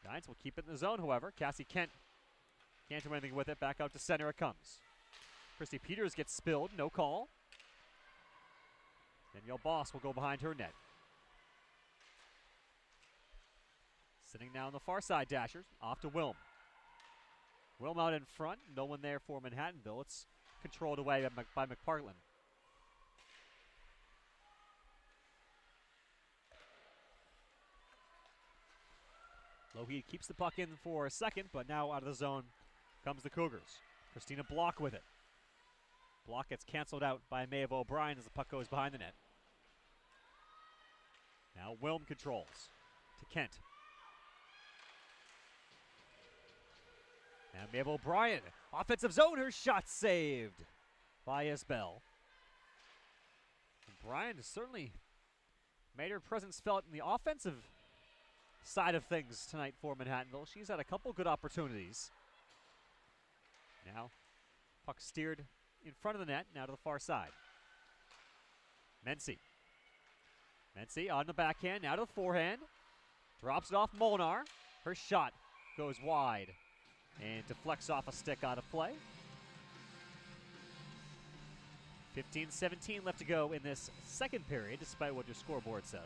Valiants will keep it in the zone, however. Cassie Kent can't do anything with it. Back out to center it comes. Christy Peters gets spilled, no call. Danielle Boss will go behind her net. Sitting now on the far side, Dashers. Off to Wilm. Wilm out in front. No one there for Manhattanville. It's controlled away by McPartland. Lougheed keeps the puck in for a second, but now out of the zone comes the Cougars. Christina Block with it. Block gets canceled out by Maeve O'Brien as the puck goes behind the net. Now Wilm controls to Kent. Now Maeve O'Brien, offensive zone, her shot saved by Isbell. O'Brien has certainly made her presence felt in the offensive side of things tonight for Manhattanville. She's had a couple good opportunities. Now, puck steered in front of the net, now to the far side. Mency. Mency on the backhand, now to the forehand. Drops it off Molnar. Her shot goes wide and deflects off a stick out of play. 15-17 left to go in this second period, despite what your scoreboard says.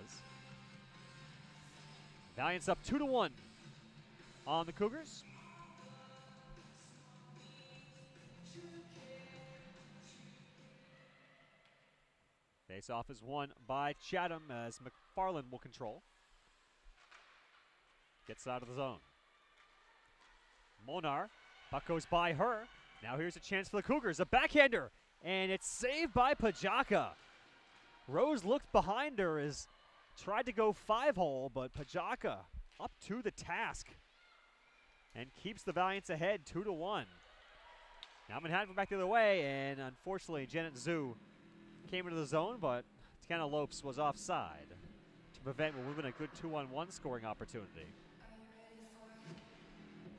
Valiants up 2-1 on the Cougars. Face-off is won by Chatham as McFarland will control. Gets out of the zone. Molnar, puck goes by her. Now here's a chance for the Cougars, a backhander, and it's saved by Pajaka. Rose looked behind her as tried to go 5-hole, but Pajaka up to the task and keeps the Valiants ahead 2-1. Now Manhattan back the other way, and unfortunately Janet Zhu came into the zone, but Tiana Lopes was offside to prevent what would have been a good 2-on-1 scoring opportunity.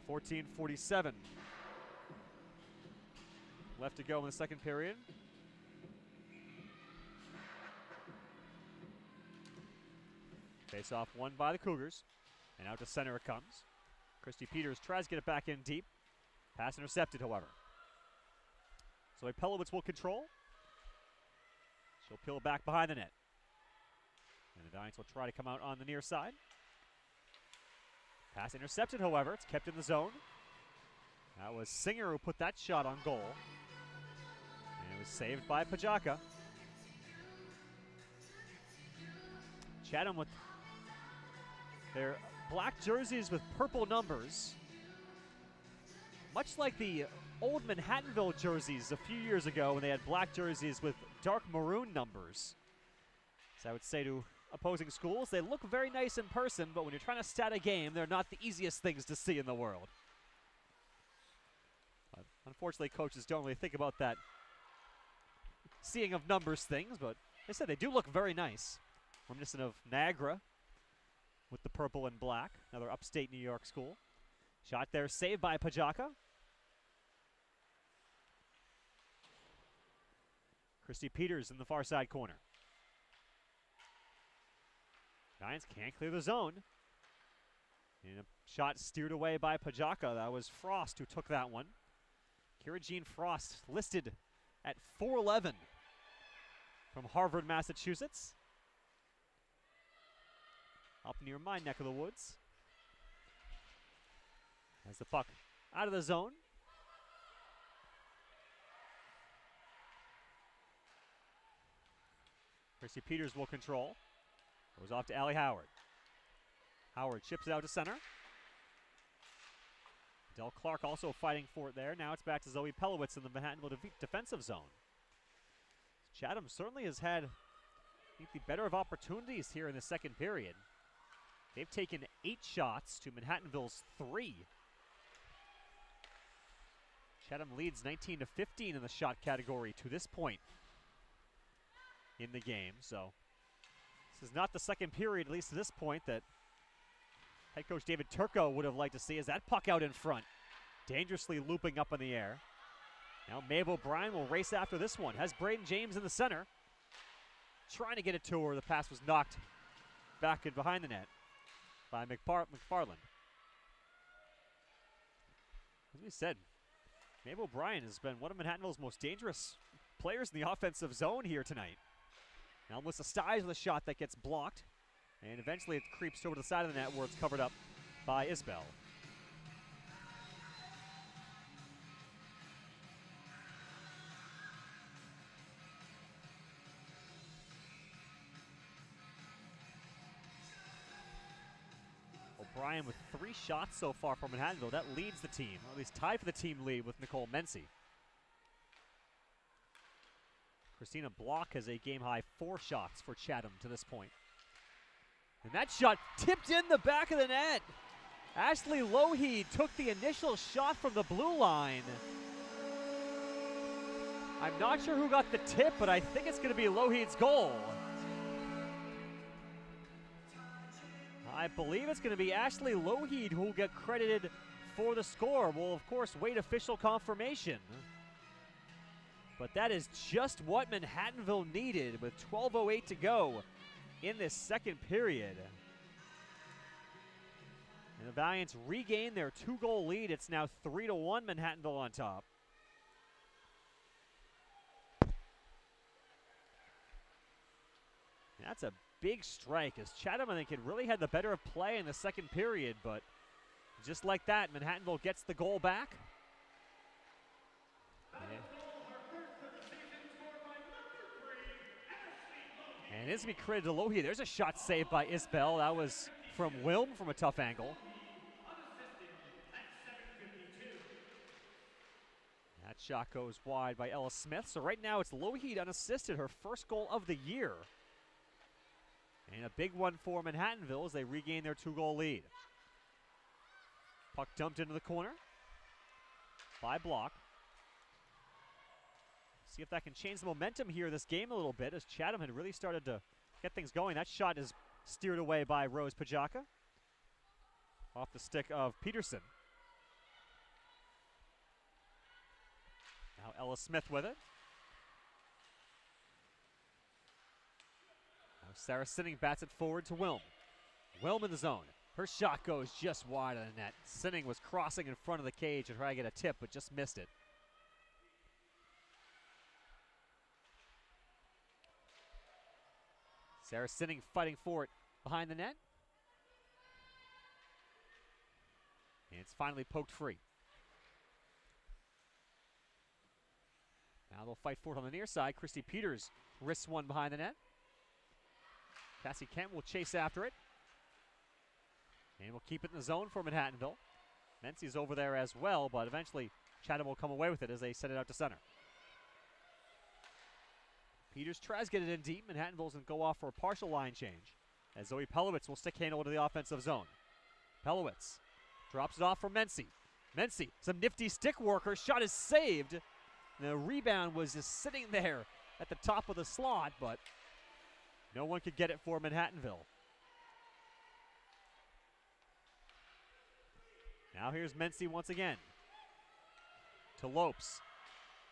14:47 left to go in the second period. Face-off won by the Cougars, and out to center it comes. Christy Peters tries to get it back in deep. Pass intercepted, however. So Pelowitz will control. She'll peel back behind the net. And the Valiants will try to come out on the near side. Pass intercepted, however. It's kept in the zone. That was Singer who put that shot on goal. And it was saved by Pajaka. Chatham with their black jerseys with purple numbers. Much like the old Manhattanville jerseys a few years ago when they had black jerseys with dark maroon numbers. So I would say to opposing schools, they look very nice in person, but when you're trying to stat a game, they're not the easiest things to see in the world. Unfortunately, coaches don't really think about that seeing of numbers things, but like I said, they do look very nice. Reminiscent of Niagara with the purple and black. Another upstate New York school. Shot there, saved by Pajaka. Christy Peters in the far side corner. Giants can't clear the zone. And a shot steered away by Pajaka. That was Frost who took that one. Kira Jean Frost listed at 4'11" from Harvard, Massachusetts. Up near my neck of the woods. As the puck out of the zone. Chrissy Peters will control. Goes off to Allie Howard. Howard chips it out to center. Del Clark also fighting for it there. Now it's back to Zoe Pelowitz in the Manhattanville defensive zone. Chatham certainly has had, I think, the better of opportunities here in the second period. They've taken 8 shots to Manhattanville's 3. Chatham leads 19-15 in the shot category to this point in the game. So this is not the second period, at least to this point, that head coach David Turco would have liked to see. As that puck out in front, dangerously looping up in the air. Now Maeve O'Brien will race after this one. Has Braden James in the center. Trying to get it to her. The pass was knocked back and behind the net by McFarland. As we said, Maeve O'Brien has been one of Manhattanville's most dangerous players in the offensive zone here tonight. Now Melissa Stiles with a shot that gets blocked. And eventually it creeps over to the side of the net where it's covered up by Isbell. O'Brien with 3 shots so far from Manhattanville. That leads the team, or at least tied for the team lead with Nicole Mency. Christina Block has a game-high 4 shots for Chatham to this point. And that shot tipped in the back of the net. Ashley Lougheed took the initial shot from the blue line. I'm not sure who got the tip, but I think it's going to be Lougheed's goal. I believe it's going to be Ashley Lougheed who will get credited for the score. We'll, of course, wait official confirmation. But that is just what Manhattanville needed with 12:08 to go in this second period. And the Valiants regain their 2-goal lead. It's now 3-1 Manhattanville on top. That's a big strike, as Chatham, I think, had really had the better of play in the second period, but just like that, Manhattanville gets the goal back. And it's going to be credited to Lougheed. There's a shot saved by Isbell. That was from Wilm from a tough angle. That shot goes wide by Ella Smith. So right now it's Lougheed unassisted, her first goal of the year. And a big one for Manhattanville as they regain their 2-goal lead. Puck dumped into the corner by Block. See if that can change the momentum here this game a little bit, as Chatham had really started to get things going. That shot is steered away by Rose Pajaka off the stick of Peterson. Now Ella Smith with it. Now Sarah Sinning bats it forward to Wilm. Wilm in the zone. Her shot goes just wide of the net. Sinning was crossing in front of the cage to try to get a tip, but just missed it. Sarah Sinning fighting for it behind the net. And it's finally poked free. Now they'll fight for it on the near side. Christy Peters risks one behind the net. Cassie Kent will chase after it. And we'll keep it in the zone for Manhattanville. Mency's over there as well, but eventually Chatham will come away with it as they send it out to center. Peters tries to get it in deep. Manhattanville's going to go off for a partial line change, as Zoe Pelowitz will stick handle into the offensive zone. Pelowitz drops it off for Mency. Mency, some nifty stick work. Her shot is saved. The rebound was just sitting there at the top of the slot, but no one could get it for Manhattanville. Now here's Mency once again. To Lopes.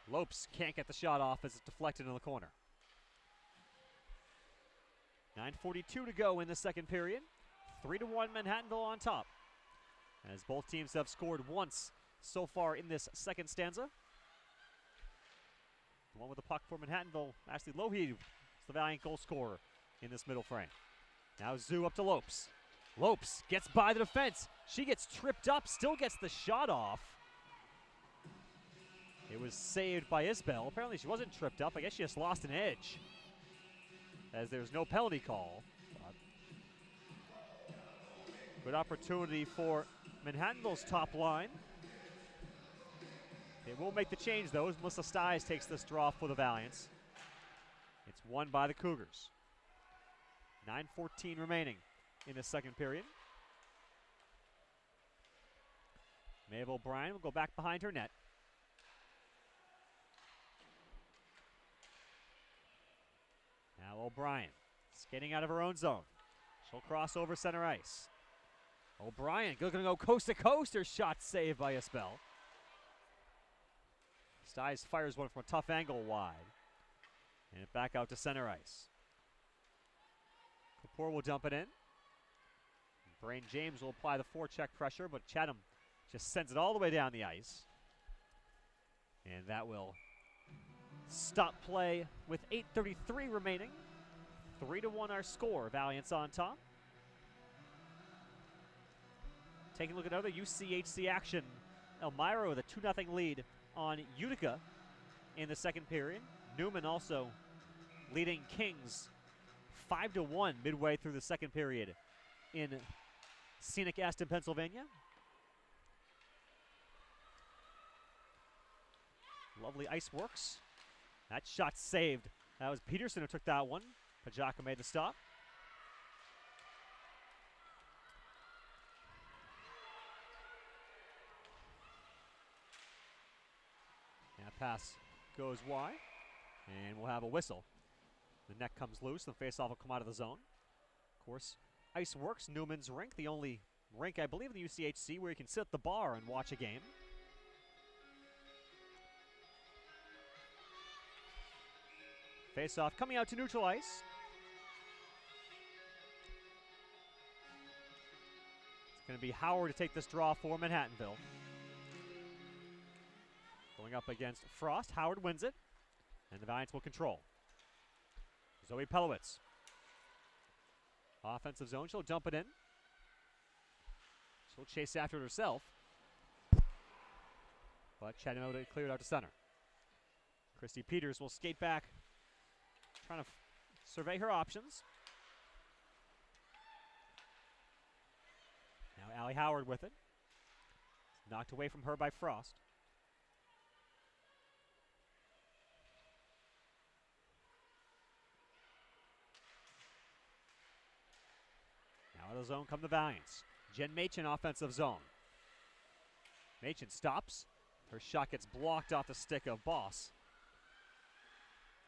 Lopes can't get the shot off as it's deflected in the corner. 9:42 to go in the second period. 3-1 Manhattanville on top, as both teams have scored once so far in this second stanza. The one with the puck for Manhattanville, Ashley Lougheed, is the valiant goal scorer in this middle frame. Now Zoo up to Lopes. Lopes gets by the defense. She gets tripped up, still gets the shot off. It was saved by Isbell. Apparently she wasn't tripped up. I guess she just lost an edge, as there's no penalty call. Good opportunity for Manhattanville's top line. They will make the change, though, as Melissa Stiles takes this draw for the Valiants. It's won by the Cougars. 9:14 remaining in the second period. Maeve O'Brien will go back behind her net. Now O'Brien skating out of her own zone. She'll cross over center ice. O'Brien going to go coast to coast. Her shot saved by Isbell. Stiles fires one from a tough angle wide. And it back out to center ice. Kapoor will dump it in. Brain James will apply the forecheck pressure, but Chatham just sends it all the way down the ice. And that will stop play with 8:33 remaining. 3-1 our score. Valiants on top. Taking a look at other UCHC action. Elmira with a 2-0 lead on Utica in the second period. Newman also leading Kings 5-1 midway through the second period in scenic Aston, Pennsylvania. Lovely ice works. That shot saved. That was Peterson who took that one. Pajaka made the stop. That pass goes wide, and we'll have a whistle. The net comes loose. The faceoff will come out of the zone. Of course, Ice Works, Newman's rink, the only rink, I believe, in the UCHC where you can sit at the bar and watch a game. Faceoff coming out to neutral ice. It's going to be Howard to take this draw for Manhattanville. Going up against Frost. Howard wins it, and the Valiants will control. Zoe Pelowitz. Offensive zone. She'll dump it in. She'll chase after it herself. But Chatham cleared out to center. Christy Peters will skate back, trying to survey her options. Now Allie Howard with it. Knocked away from her by Frost. Now out of the zone come the Valiants. Jen Machen offensive zone. Machen stops. Her shot gets blocked off the stick of Boss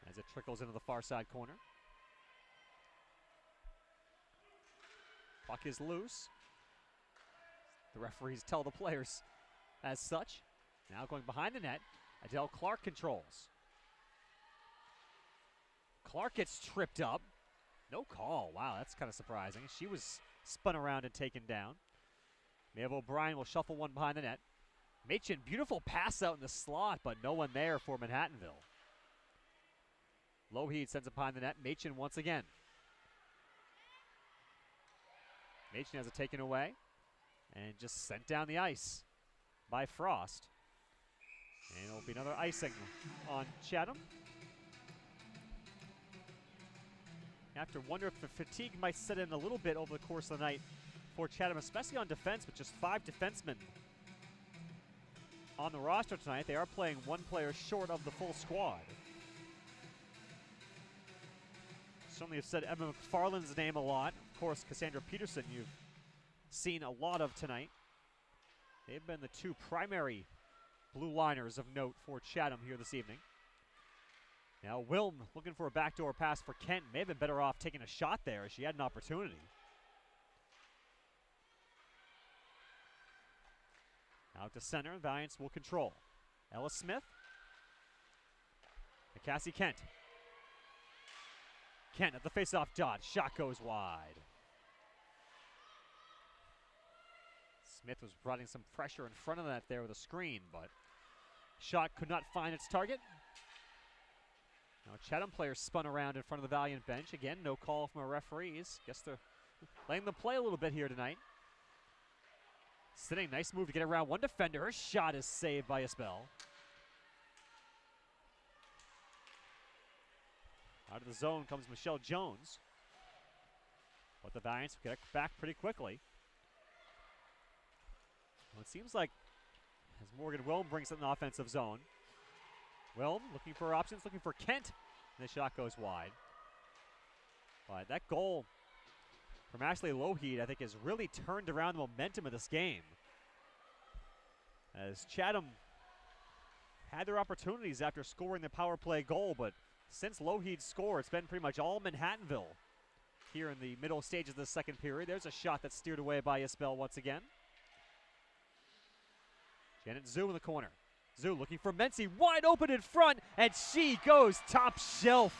as it trickles into the far side corner. Puck is loose. The referees tell the players as such. Now going behind the net, Adele Clark controls. Clark gets tripped up. No call. Wow, that's kind of surprising. She was spun around and taken down. Maeve O'Brien will shuffle one behind the net. Machen, beautiful pass out in the slot, but no one there for Manhattanville. Lougheed sends it behind the net. Machen once again. Machen has it taken away and just sent down the ice by Frost. And it'll be another icing on Chatham. You have to wonder if the fatigue might set in a little bit over the course of the night for Chatham, especially on defense, with just 5 defensemen on the roster tonight. They are playing one player short of the full squad. Certainly have said Emma McFarland's name a lot. Of course, Cassandra Peterson you've seen a lot of tonight. They've been the two primary blue liners of note for Chatham here this evening. Now Wilm looking for a backdoor pass for Kent. May have been better off taking a shot there as she had an opportunity. Out to center, Valiants will control. Ellis Smith. And Cassie Kent. Kent at the face-off dot. Shot goes wide. Smith was running some pressure in front of that there with a screen, but shot could not find its target. Now Chatham players spun around in front of the Valiant bench. Again, no call from our referees. Guess they're letting them play a little bit here tonight. Sitting, nice move to get around one defender. Her shot is saved by Isbell. Out of the zone comes Michelle Jones. But the Valiants get it back pretty quickly. Well, it seems like as Morgan Wilm brings it in the offensive zone. Wilm looking for options, looking for Kent. And the shot goes wide. But that goal from Ashley Lougheed, I think, has really turned around the momentum of this game. As Chatham had their opportunities after scoring the power play goal, but since Lougheed's score, it's been pretty much all Manhattanville here in the middle stages of the second period. There's a shot that's steered away by Isbell once again. Janet Zhu in the corner. Zhu looking for Mency, wide open in front, and she goes top shelf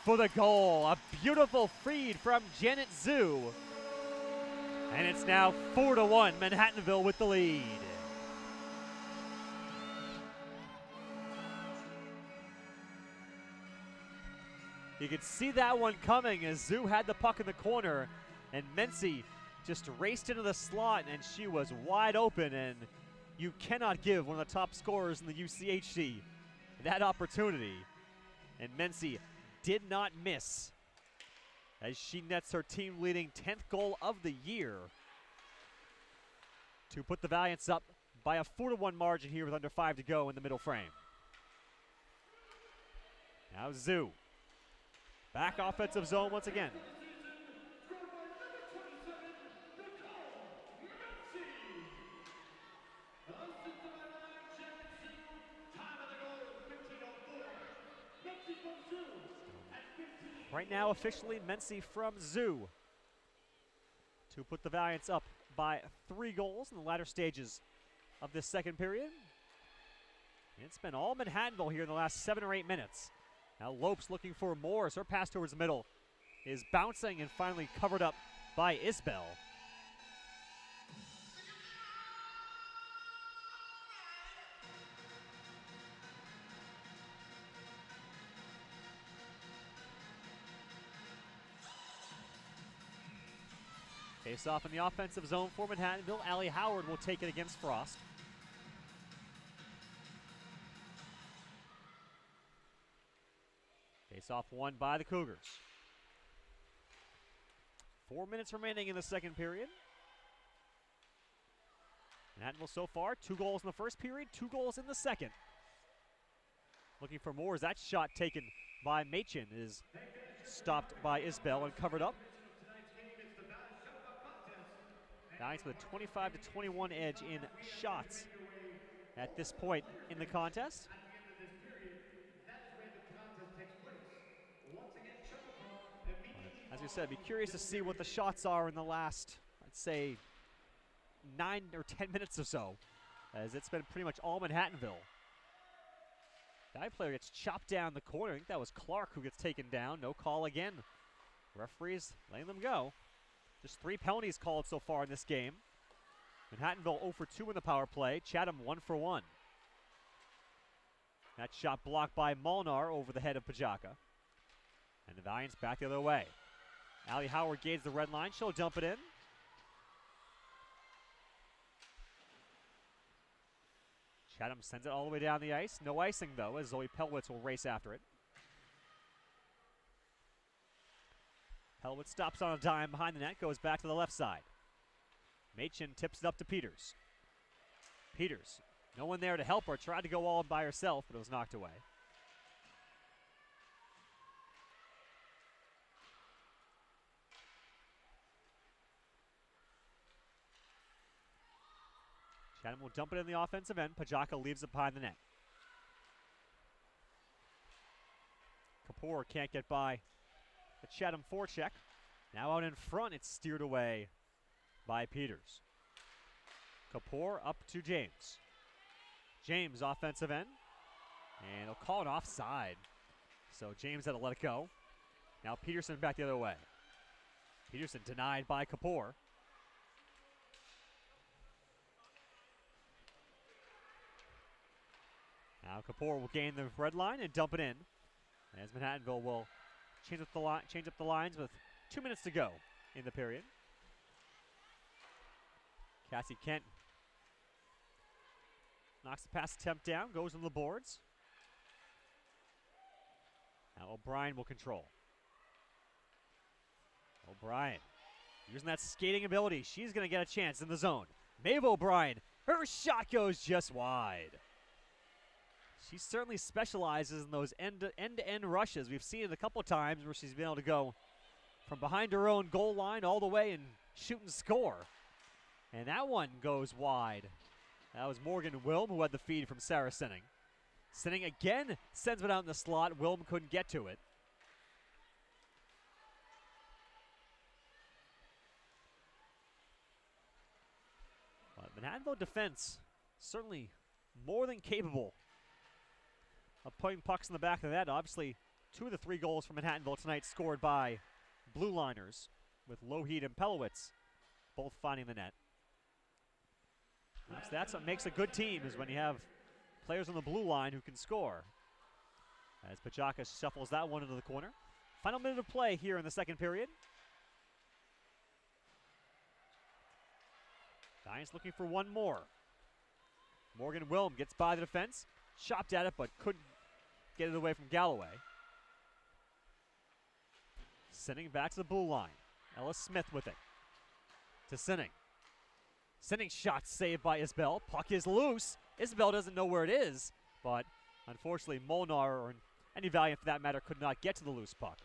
for the goal. A beautiful feed from Janet Zhu. And it's now 4-1, Manhattanville with the lead. You could see that one coming as Zhu had the puck in the corner, and Mency just raced into the slot, and she was wide open, and you cannot give one of the top scorers in the UCHC that opportunity. And Mency did not miss as she nets her team-leading 10th goal of the year to put the Valiants up by a 4-1 margin here with under 5 to go in the middle frame. Now Zhu. Back offensive zone once again. Right now, officially, Mency from Zhu to put the Valiants up by 3 goals in the latter stages of this second period. It's been all Manhattanville here in the last 7 or 8 minutes. Now Lopes looking for more as her pass towards the middle is bouncing and finally covered up by Isbell. Face off in the offensive zone for Manhattanville. Allie Howard will take it against Frost. Face off won by the Cougars. 4 minutes remaining in the second period. Manhattanville so far, 2 goals in the first period, 2 goals in the second. Looking for more as that shot taken by Machin is stopped by Isbell and covered up. Valiants with a 25-21 edge in shots at this point in the contest. As we said, be curious to see what the shots are in the last, I'd say, 9 or 10 minutes or so, as it's been pretty much all Manhattanville. That player gets chopped down the corner. I think that was Clark who gets taken down. No call again. Referees letting them go. Just 3 penalties called so far in this game. Manhattanville 0 for 2 in the power play. Chatham 1 for 1. That shot blocked by Molnar over the head of Pajaka. And the Valiants back the other way. Allie Howard gains the red line. She'll dump it in. Chatham sends it all the way down the ice. No icing, though, as Zoe Pelwitz will race after it. Pelwitz stops on a dime behind the net, goes back to the left side. Machin tips it up to Peters. Peters, no one there to help her, tried to go all by herself, but it was knocked away. Chatham will dump it in the offensive end. Pajaka leaves it behind the net. Kapoor can't get by the Chatham forecheck. Now out in front, it's steered away by Peters. Kapoor up to James. James, offensive end. And he'll call it offside. So James had to let it go. Now Peterson back the other way. Peterson denied by Kapoor. Now Kapoor will gain the red line and dump it in, as Manhattanville will change up the lines with 2 minutes to go in the period. Cassie Kent knocks the pass attempt down, goes on the boards. Now O'Brien will control. O'Brien using that skating ability. She's going to get a chance in the zone. Maeve O'Brien, her shot goes just wide. She certainly specializes in those end-to-end rushes. We've seen it a couple times where she's been able to go from behind her own goal line all the way and shoot and score. And that one goes wide. That was Morgan Wilm who had the feed from Sarah Sinning. Sinning again sends it out in the slot. Wilm couldn't get to it. But Manhattanville defense certainly more than capable of putting pucks in the back of the net. Obviously, 2 of the 3 goals from Manhattanville tonight scored by Blue Liners, with Lougheed and Pelowitz both finding the net. That's what makes a good team, is when you have players on the blue line who can score. As Pachaka shuffles that one into the corner. Final minute of play here in the second period. Giants looking for one more. Morgan Wilm gets by the defense. Chopped at it, but couldn't get it away from Galloway. Sinning back to the blue line. Ella Smith with it. To Sinning. Sinning's shot saved by Isbell. Puck is loose. Isbell doesn't know where it is, but unfortunately Molnar, or any Valiant for that matter, could not get to the loose puck.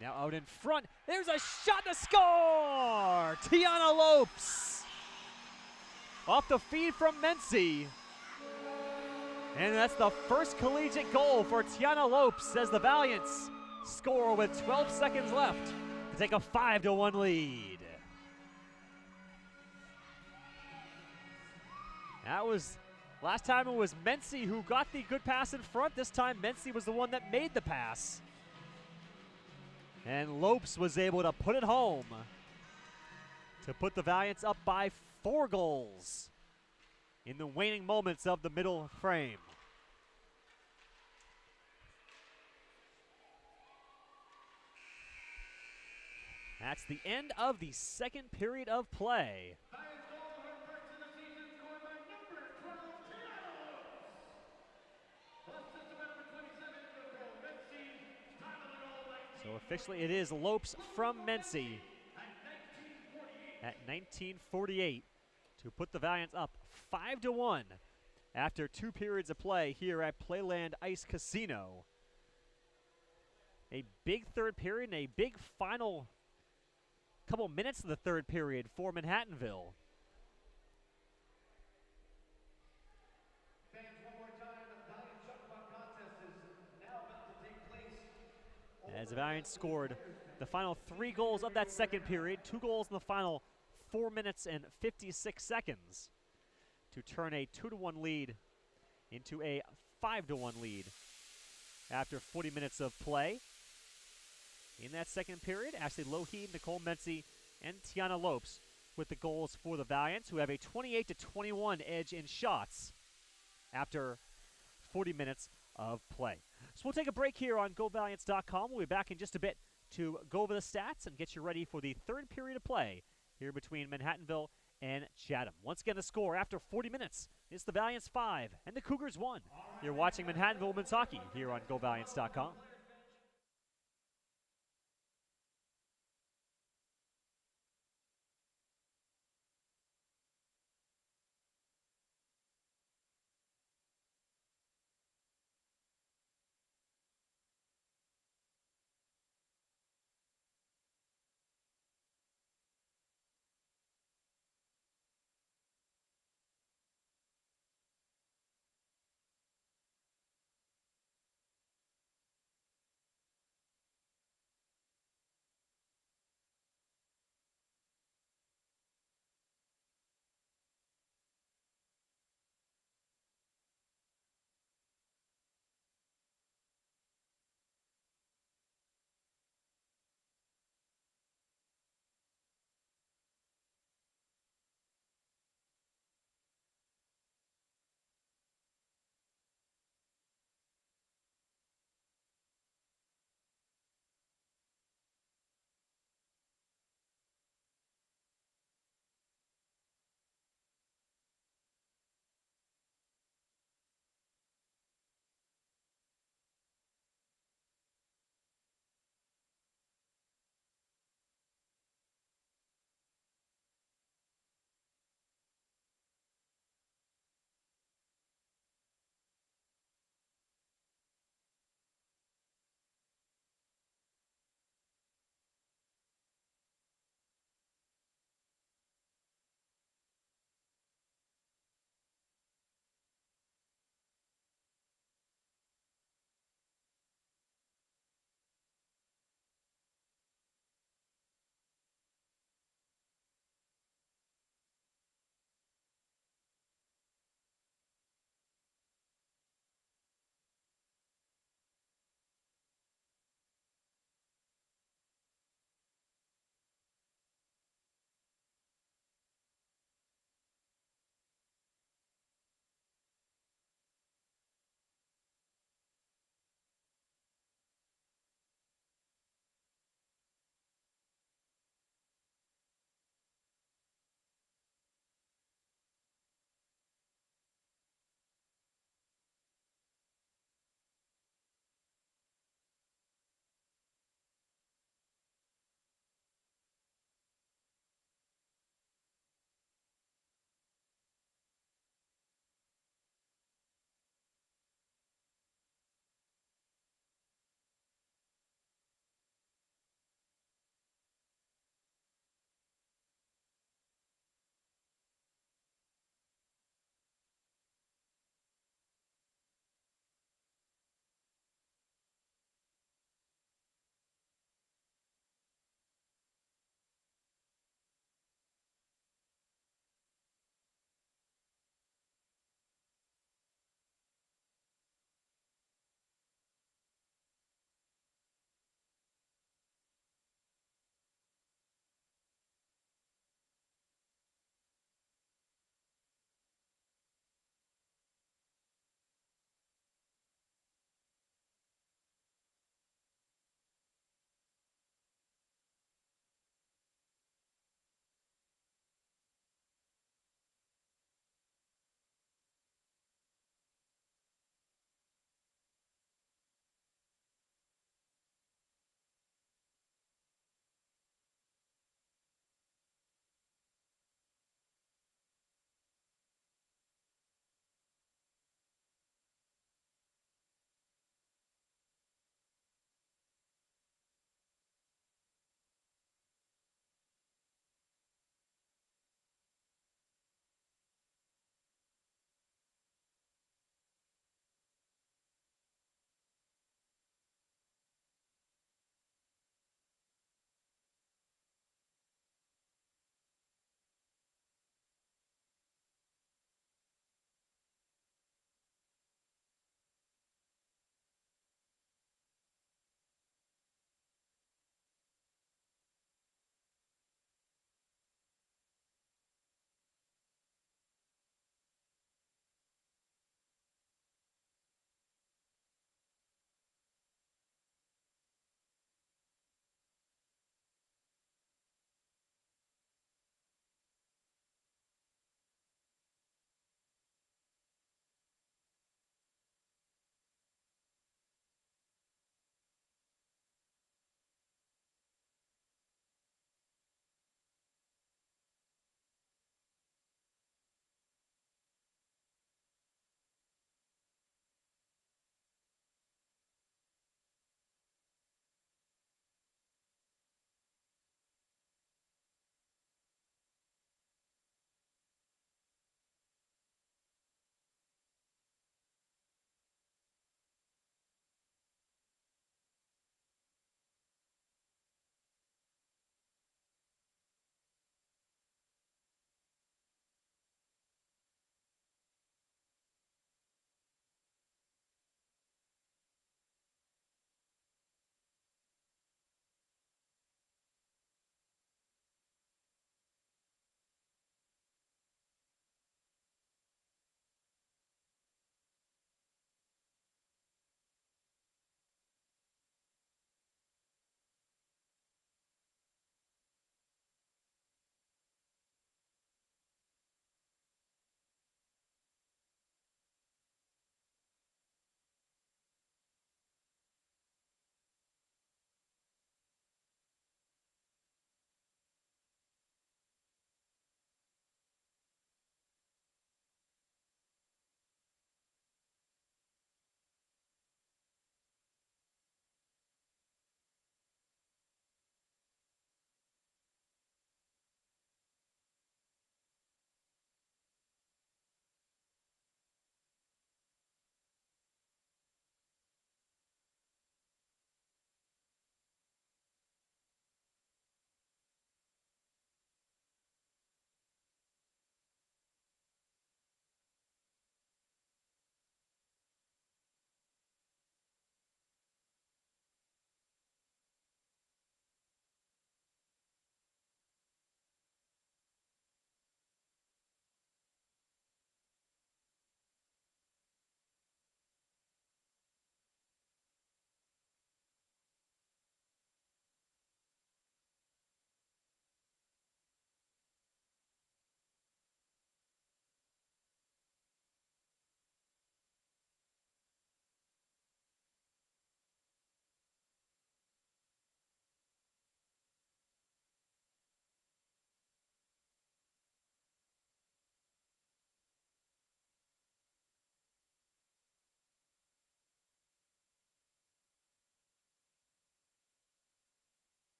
Now out in front, there's a shot to score! Tiana Lopes! Off the feed from Mency. And that's the first collegiate goal for Tiana Lopes as the Valiants score with 12 seconds left to take a 5-1 lead. That was, last time it was Mency who got the good pass in front. This time Mency was the one that made the pass. And Lopes was able to put it home to put the Valiants up by 4 goals in the waning moments of the middle frame. That's the end of the second period of play. So officially it is Lopes from Mency at 1948 to put the Valiants up 5-1 after 2 periods of play here at Playland Ice Casino. A big third period and a big final couple minutes of the third period for Manhattanville. As the Valiants scored the final 3 goals of that second period, 2 goals in the final 4 minutes and 56 seconds to turn a 2-1 lead into a 5-1 lead after 40 minutes of play. In that second period, Ashley Lougheed, Nicole Mency, and Tiana Lopes with the goals for the Valiants, who have a 28-21 edge in shots after 40 minutes of play. So we'll take a break here on GoValiants.com. We'll be back in just a bit to go over the stats and get you ready for the third period of play here between Manhattanville and Chatham. Once again, the score after 40 minutes is the Valiants 5 and the Cougars 1. You're watching Manhattanville Women's Hockey here on GoValiants.com.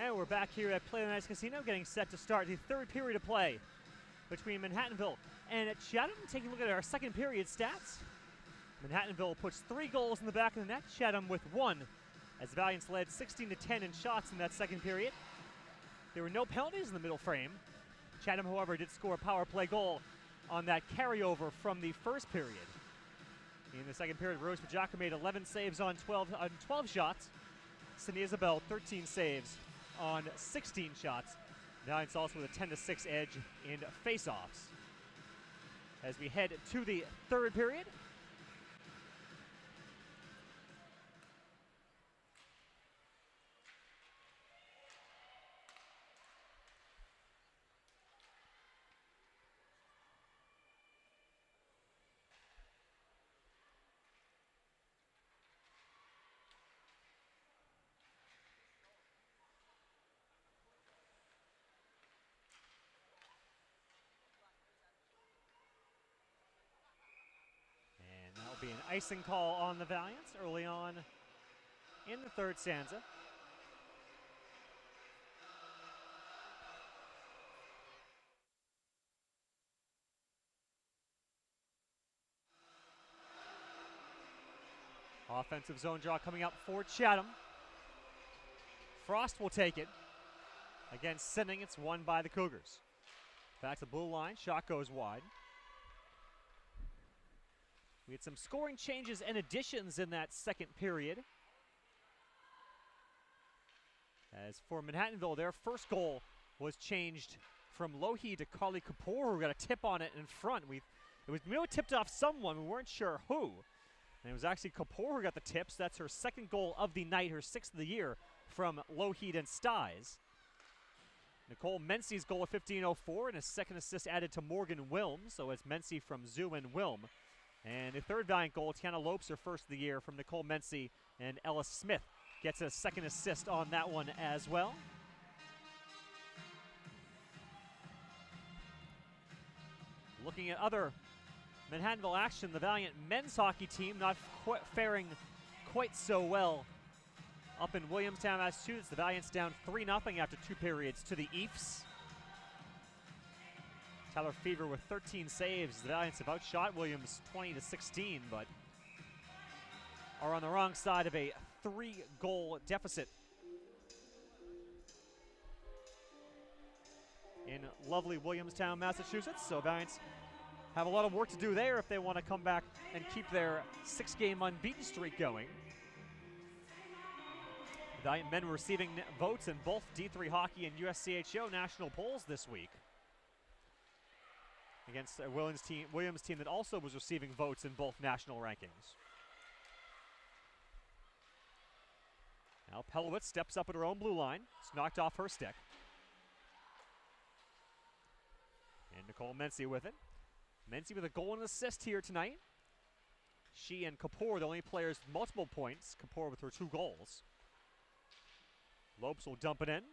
And we're back here at Playland Ice Casino, getting set to start the third period of play between Manhattanville and Chatham. Taking a look at our second period stats. Manhattanville puts 3 goals in the back of the net, Chatham with 1, as the Valiants led 16-10 in shots in that second period. There were no penalties in the middle frame. Chatham, however, did score a power play goal on that carryover from the first period. In the second period, Rose Pajaka made 11 saves on 12 shots. Cindy Isabel, 13 saves on 16 shots. Valiants also with a 10-6 edge in face-offs. As we head to the third period, that'll be an icing call on the Valiants early on in the third stanza. Offensive zone draw coming up for Chatham. Frost will take it. Against Sinning, it's won by the Cougars. Back to the blue line, shot goes wide. We had some scoring changes and additions in that second period. As for Manhattanville, their first goal was changed from Lohi to Carly Kapoor, who got a tip on it in front. We tipped off someone, we weren't sure who. And it was actually Kapoor who got the tips. That's her second goal of the night, her 6th of the year from Lougheed and Styes. Nicole Mency's goal at 15:04 and a second assist added to Morgan Wilm. So it's Mency from Zoo and Wilm. And the third Valiant goal, Tiana Lopes, her 1st of the year from Nicole Mency, and Ella Smith gets a second assist on that one as well. Looking at other Manhattanville action, the Valiant men's hockey team not faring quite so well up in Williamstown, Massachusetts. The Valiants down 3-0 after 2 periods to the Eefs. Tyler Fever with 13 saves. The Valiants have outshot Williams 20-16, but are on the wrong side of a 3-goal deficit in lovely Williamstown, Massachusetts. So Valiants have a lot of work to do there if they want to come back and keep their 6-game unbeaten streak going. The Valiant men receiving votes in both D3 Hockey and USCHO national polls this week, against a Williams team that also was receiving votes in both national rankings. Now Pelowitz steps up at her own blue line. It's knocked off her stick. And Nicole Mency with it. Mency with a goal and an assist here tonight. She and Kapoor, the only players with multiple points. Kapoor with her 2 goals. Lopes will dump it in.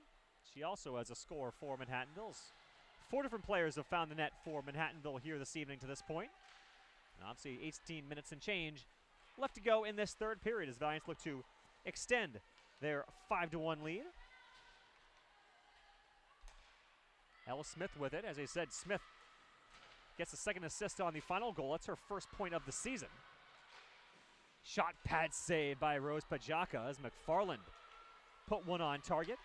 She also has a score for Manhattanville's. 4 different players have found the net for Manhattanville here this evening to this point. And obviously 18 minutes and change left to go in this third period as Valiants look to extend their 5-1 lead. Ella Smith with it. As I said, Smith gets the second assist on the final goal. That's her first point of the season. Shot pad save by Rose Pajaka as McFarland put one on target.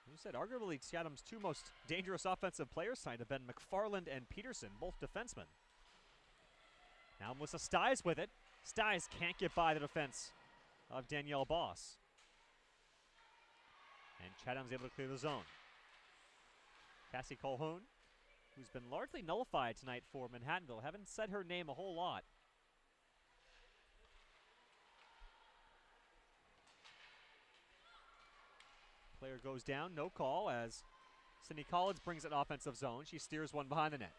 You said arguably Chatham's 2 most dangerous offensive players tonight have been McFarland and Peterson, both defensemen. Now Melissa Styes with it. Styes can't get by the defense of Danielle Boss. And Chatham's able to clear the zone. Cassie Colhoun, who's been largely nullified tonight for Manhattanville. Haven't said her name a whole lot. Player goes down, no call, as Cindy Collins brings it offensive zone. She steers one behind the net.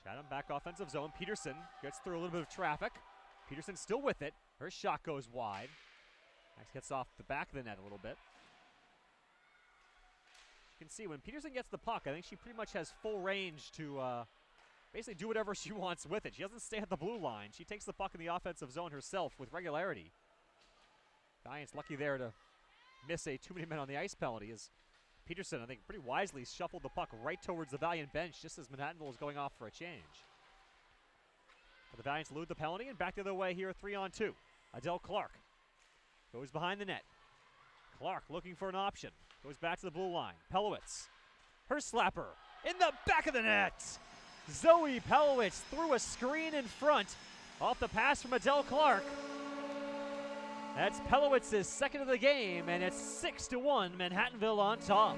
Chatham back offensive zone. Peterson gets through a little bit of traffic. Peterson still with it. Her shot goes wide. Next gets off the back of the net a little bit. You can see when Peterson gets the puck, I think she pretty much has full range to basically do whatever she wants with it. She doesn't stay at the blue line. She takes the puck in the offensive zone herself with regularity. Giants lucky there to miss a too many men on the ice penalty as Peterson, I think, pretty wisely shuffled the puck right towards the Valiant bench just as Manhattanville was going off for a change. But the Valiants elude the penalty and back the other way here, 3-on-2. Adele Clark goes behind the net. Clark looking for an option. Goes back to the blue line. Pelowitz, her slapper, in the back of the net. Zoe Pelowitz threw a screen in front off the pass from Adele Clark. That's Pelowitz's second of the game, and it's 6-1, Manhattanville on top.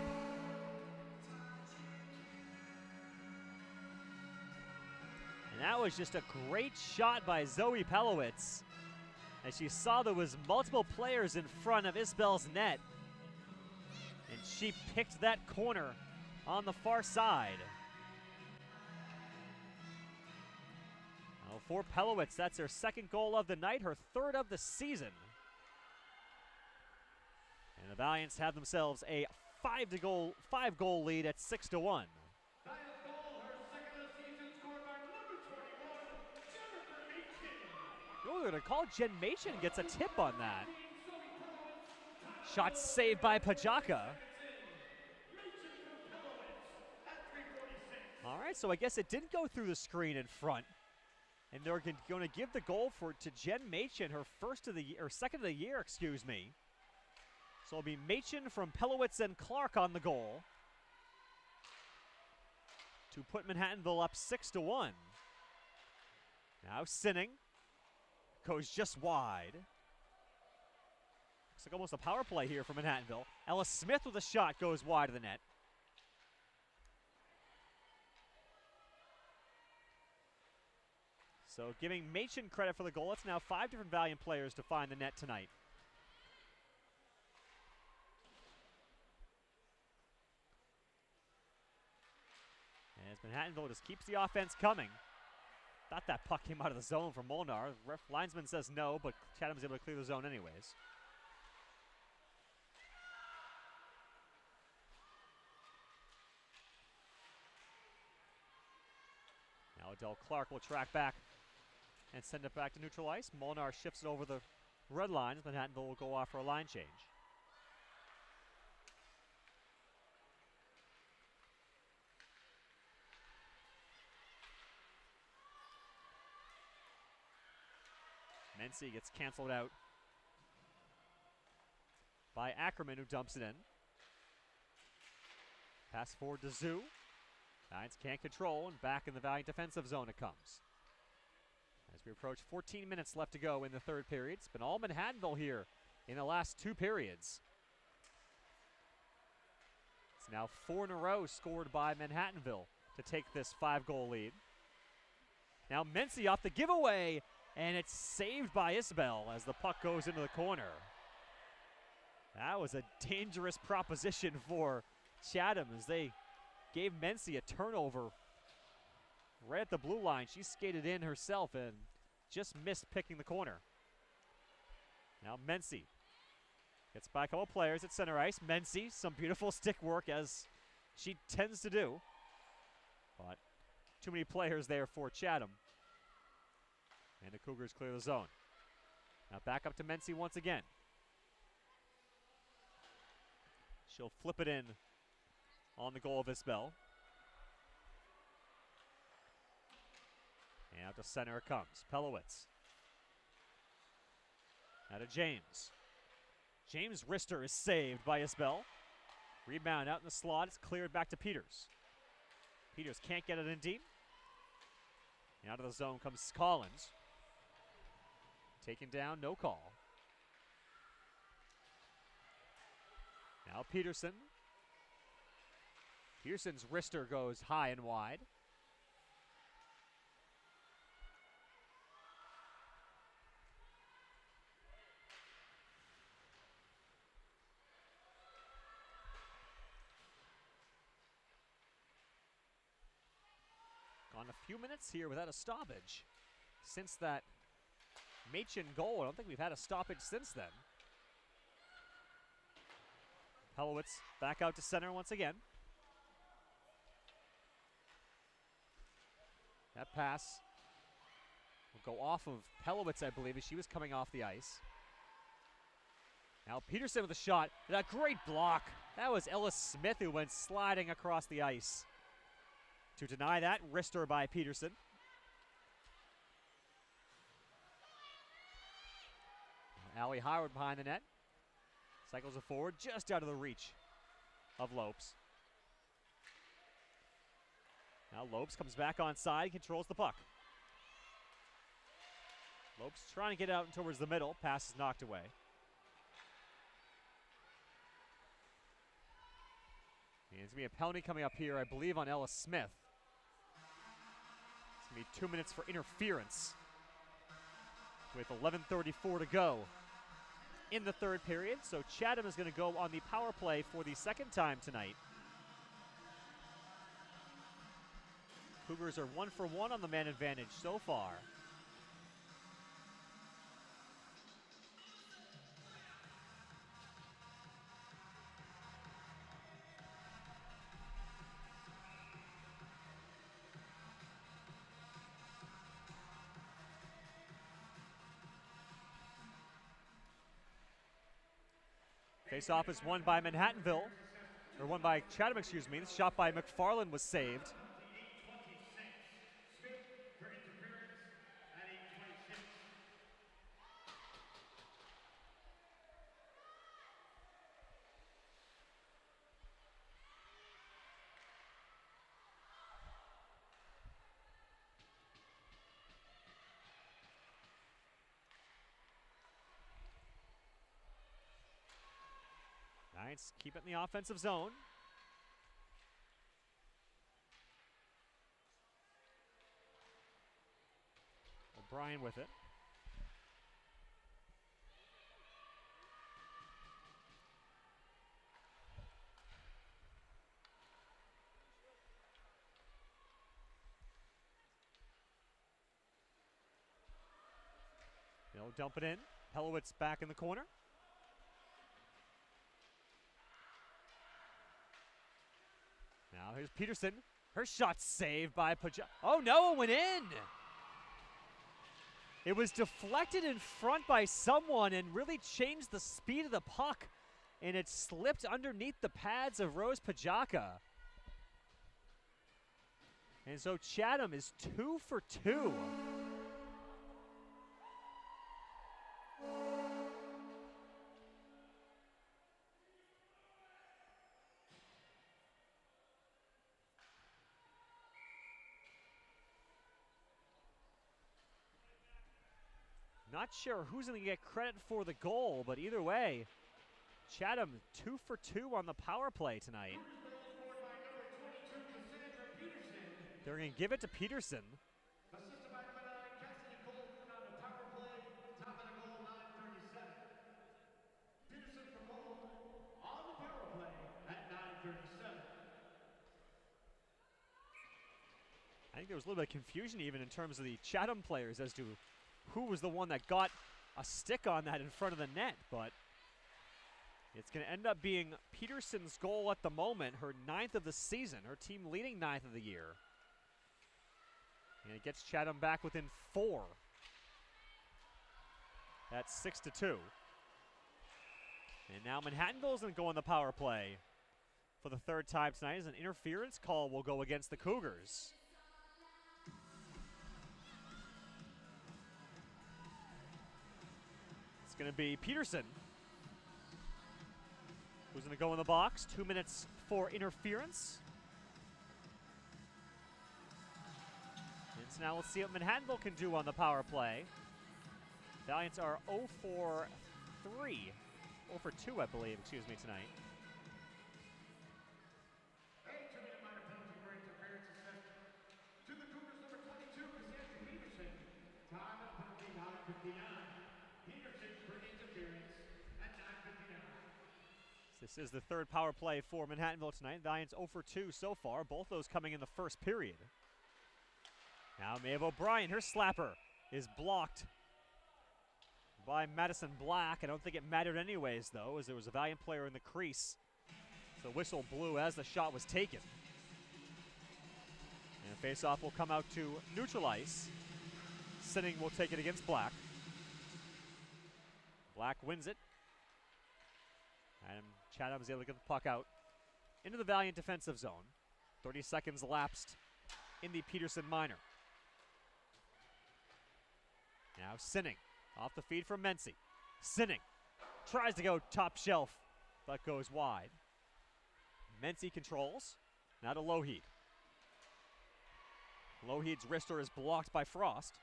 And that was just a great shot by Zoe Pelowitz. As she saw there was multiple players in front of Isbell's net. And she picked that corner on the far side. Now for Pelowitz, that's her second goal of the night, her third of the season. And the Valiants have themselves a 5-goal lead at 6-1. Oh, they're going to call Jen Machen, gets a tip on that. Shot saved by Pajaka. All right, so I guess it didn't go through the screen in front. And they're going to give the goal to Jen Machen, her second of the year, excuse me. So it'll be Machen from Pelowitz and Clark on the goal to put Manhattanville up 6-1. Now Sinning goes just wide. Looks like almost a power play here for Manhattanville. Ella Smith with a shot goes wide of the net. So giving Machen credit for the goal. It's now 5 different Valiant players to find the net tonight. As Manhattanville just keeps the offense coming. Thought that puck came out of the zone from Molnar. Linesman says no, but Chatham's able to clear the zone anyways. Now Adele Clark will track back and send it back to neutral ice. Molnar shifts it over the red line as Manhattanville will go off for a line change. Mency gets canceled out by Ackerman, who dumps it in. Pass forward to Zoo. Giants can't control, and back in the Valiant defensive zone it comes. As we approach 14 minutes left to go in the third period. It's been all Manhattanville here in the last 2 periods. It's now 4 in a row scored by Manhattanville to take this 5-goal lead. Now Mency off the giveaway, and it's saved by Isbell as the puck goes into the corner. That was a dangerous proposition for Chatham as they gave Mency a turnover right at the blue line. She skated in herself and just missed picking the corner. Now Mency gets by a couple players at center ice. Mency, some beautiful stick work as she tends to do. But too many players there for Chatham. And the Cougars clear the zone. Now back up to Mency once again. She'll flip it in on the goal of Isbell. And out to center it comes. Pelowitz. Now to James. James' wrister is saved by Isbell. Rebound out in the slot. It's cleared back to Peters. Peters can't get it in deep. And out of the zone comes Collins. Taken down, no call. Now Peterson. Peterson's wrister goes high and wide. Gone a few minutes here without a stoppage. Since that Machen goal, I don't think we've had a stoppage since then. Pelowitz back out to center once again. That pass will go off of Pelowitz, I believe, as she was coming off the ice. Now Peterson with a shot. And a great block. That was Ellis Smith who went sliding across the ice. To deny that, wrister by Peterson. Allie Howard behind the net. Cycles it forward just out of the reach of Lopes. Now Lopes comes back on side, controls the puck. Lopes trying to get out towards the middle. Pass is knocked away. And it's going to be a penalty coming up here, I believe, on Ellis Smith. It's going to be 2 minutes for interference with 11:34 to go in the third period. So Chatham is going to go on the power play for the second time tonight. Cougars are 1 for 1 on the man advantage so far. Face-off is won by Manhattanville, or won by Chatham, excuse me. The shot by McFarland was saved. Nice, keep it in the offensive zone. O'Brien with it. They'll dump it in. Pelowitz back in the corner. Now here's Peterson. Her shot saved by Pajaka. Oh no, it went in! It was deflected in front by someone and really changed the speed of the puck. And it slipped underneath the pads of Rose Pajaka. And so Chatham is 2 for 2. Not sure who's going to get credit for the goal, but either way, Chatham 2 for 2 on the power play tonight. They're going to give it to Peterson. Assisted by number 9, Cassidy Coleman on the power play. Top of the goal, 9:37. Peterson for goal on the power play at 9:37. I think there was a little bit of confusion even in terms of the Chatham players as to who was the one that got a stick on that in front of the net, but it's going to end up being Peterson's goal at the moment, her 9th of the season, her team leading 9th of the year. And it gets Chatham back within 4. That's 6-2. And now Manhattanville is going to go on the power play for the third time tonight as an interference call will go against the Cougars. Going to be Peterson, who's going to go in the box. 2 minutes for interference. And so now let's see what Manhattanville can do on the power play. Valiants are 0 for 3. 0 for 2, I believe, excuse me, tonight. A 2-minute minor penalty for interference assessed to the Cougars number 22, Cassandra Peterson. Time of penalty, 9:59. This is the third power play for Manhattanville tonight. Valiants 0 for 2 so far, both those coming in the first period. Now Maeve O'Brien, her slapper is blocked by Madison Black. I don't think it mattered anyways, though, as there was a Valiant player in the crease. So whistle blew as the shot was taken. And the face-off will come out to neutral ice. Sinning will take it against Black. Black wins it. And Chatham is able to get the puck out into the Valiant defensive zone. 30 seconds lapsed in the Peterson minor. Now Sinning off the feed from Mency. Sinning tries to go top shelf, but goes wide. Mency controls. Now to Lougheed. Lougheed's wrister is blocked by Frost.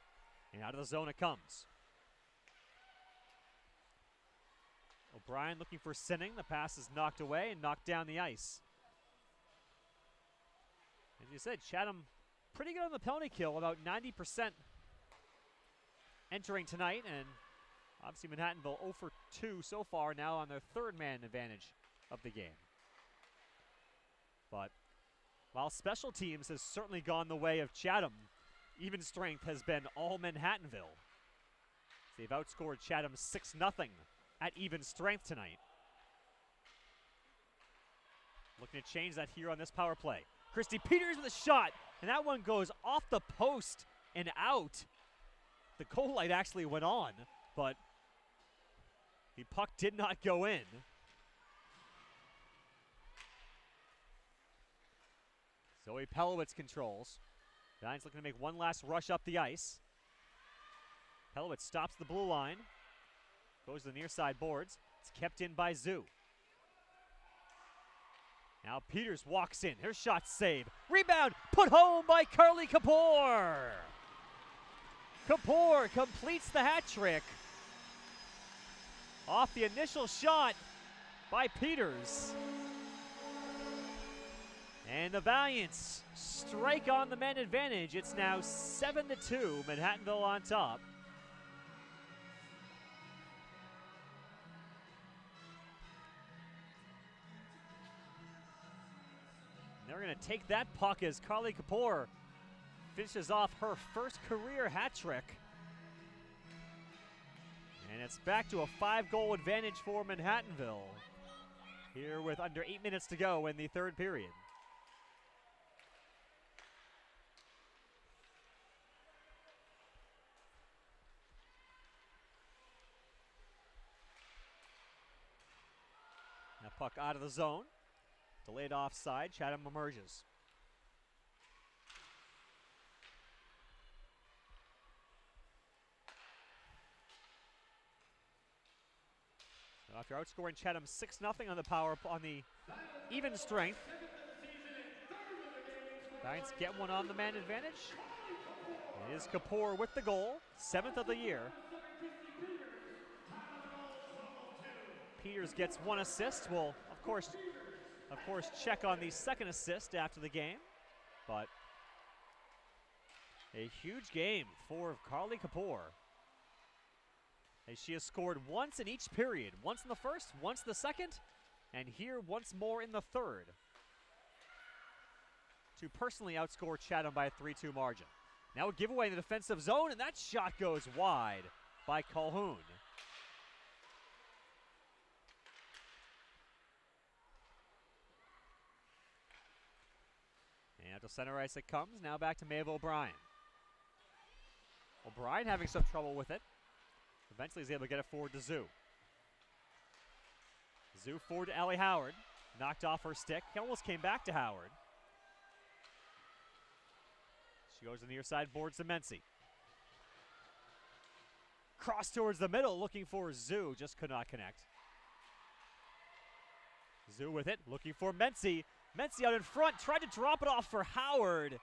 And out of the zone it comes. O'Brien looking for Sinning. The pass is knocked away and knocked down the ice. As you said, Chatham pretty good on the penalty kill, about 90% entering tonight, and obviously Manhattanville 0 for 2 so far, now on their third man advantage of the game. But while special teams has certainly gone the way of Chatham, even strength has been all Manhattanville. They've outscored Chatham 6-0 at even strength tonight. Looking to change that here on this power play. Christy Peters with a shot, and that one goes off the post and out. The goal light actually went on, but the puck did not go in. Zoe Pelowitz controls. Giants looking to make one last rush up the ice. Pelowitz stops the blue line. Goes to the near side boards. It's kept in by Zoo. Now Peters walks in. Her shot saved. Rebound put home by Carly Kapoor. Kapoor completes the hat trick off the initial shot by Peters. And the Valiants strike on the men advantage. It's now 7-2, Manhattanville on top. They're going to take that puck as Carly Kapoor finishes off her first career hat trick. And it's back to a 5-goal advantage for Manhattanville here with under 8 minutes to go in the third period. Now puck out of the zone. Delayed offside. Chatham emerges. So after outscoring Chatham 6-0 on the power on the even strength, Giants get one on the man advantage. It is Kapoor with the goal, 7th of the year. Peters gets one assist. We'll, of course, check on the second assist after the game. But a huge game for Carly Kapoor, as she has scored once in each period. Once in the first, once in the second, and here once more in the third, to personally outscore Chatham by a 3-2 margin. Now a giveaway in the defensive zone, and that shot goes wide by Calhoun. And to center ice it comes. Now back to Maeve O'Brien. O'Brien having some trouble with it. Eventually he's able to get it forward to Zoo. Zoo forward to Allie Howard. Knocked off her stick. He almost came back to Howard. She goes to the near side boards to Mency. Cross towards the middle looking for Zoo. Just could not connect. Zoo with it. Looking for Mency. Mency out in front. Tried to drop it off for Howard.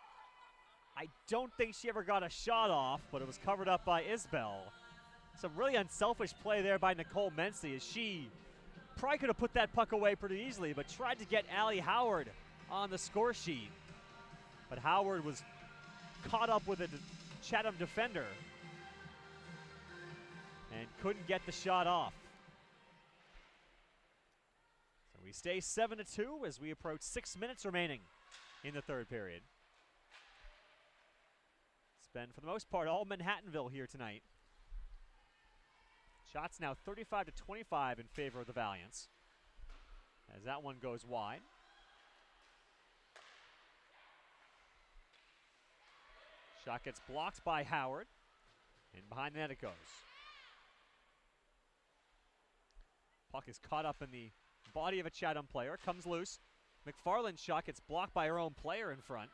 I don't think she ever got a shot off, but it was covered up by Isbell. Some really unselfish play there by Nicole Mency, as she probably could have put that puck away pretty easily, but tried to get Allie Howard on the score sheet. But Howard was caught up with a Chatham defender and couldn't get the shot off. So we stay 7-2 as we approach 6 minutes remaining in the third period. It's been, for the most part, all Manhattanville here tonight. Shots now 35-25 in favor of the Valiants, as that one goes wide. Shot gets blocked by Howard. And behind the net it goes. Puck is caught up in the body of a Chatham player. Comes loose. McFarland's shot gets blocked by her own player in front.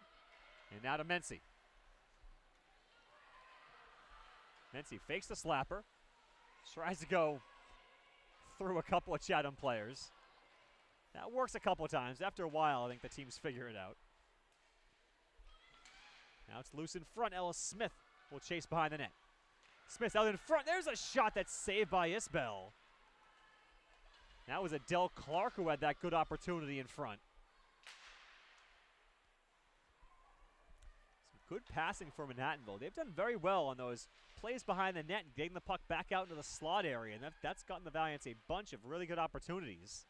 And now to Mency. Mency fakes the slapper. Tries to go through a couple of Chatham players. That works a couple of times. After a while, I think the teams figure it out. Now it's loose in front. Ellis Smith will chase behind the net. Smith out in front. There's a shot that's saved by Isbell. That was Adele Clark who had that good opportunity in front. Some good passing for Manhattanville. They've done very well on those plays behind the net and getting the puck back out into the slot area. And that's gotten the Valiants a bunch of really good opportunities.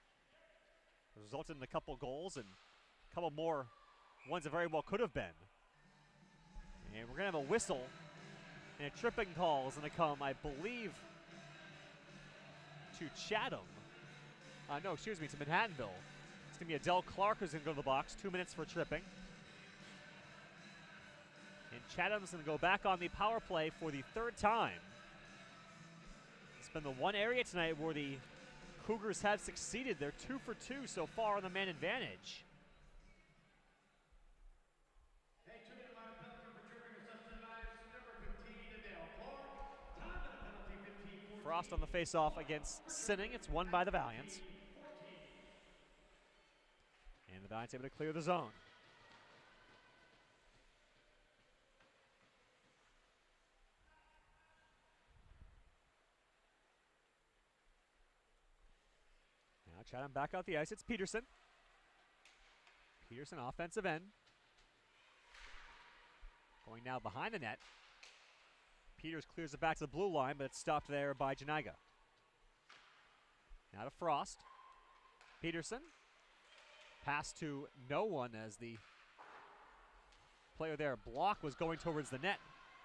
Resulted in a couple goals and a couple more ones that very well could have been. And we're going to have a whistle and a tripping call is going to come, I believe, to Chatham. No, excuse me, to Manhattanville. It's going to be Adele Clark who's going to go to the box. 2 minutes for tripping. And Chatham's going to go back on the power play for the third time. It's been the one area tonight where the Cougars have succeeded. They're 2 for 2 so far on the man advantage. Frost on the face-off against Sinning. It's won by the Valiants. And the Valiants able to clear the zone. Now Chatham back out the ice. It's Peterson. Peterson, offensive end. Going now behind the net. Peters clears it back to the blue line, but it's stopped there by Janiga. Now to Frost. Peterson. Pass to no one as the player there, Block, was going towards the net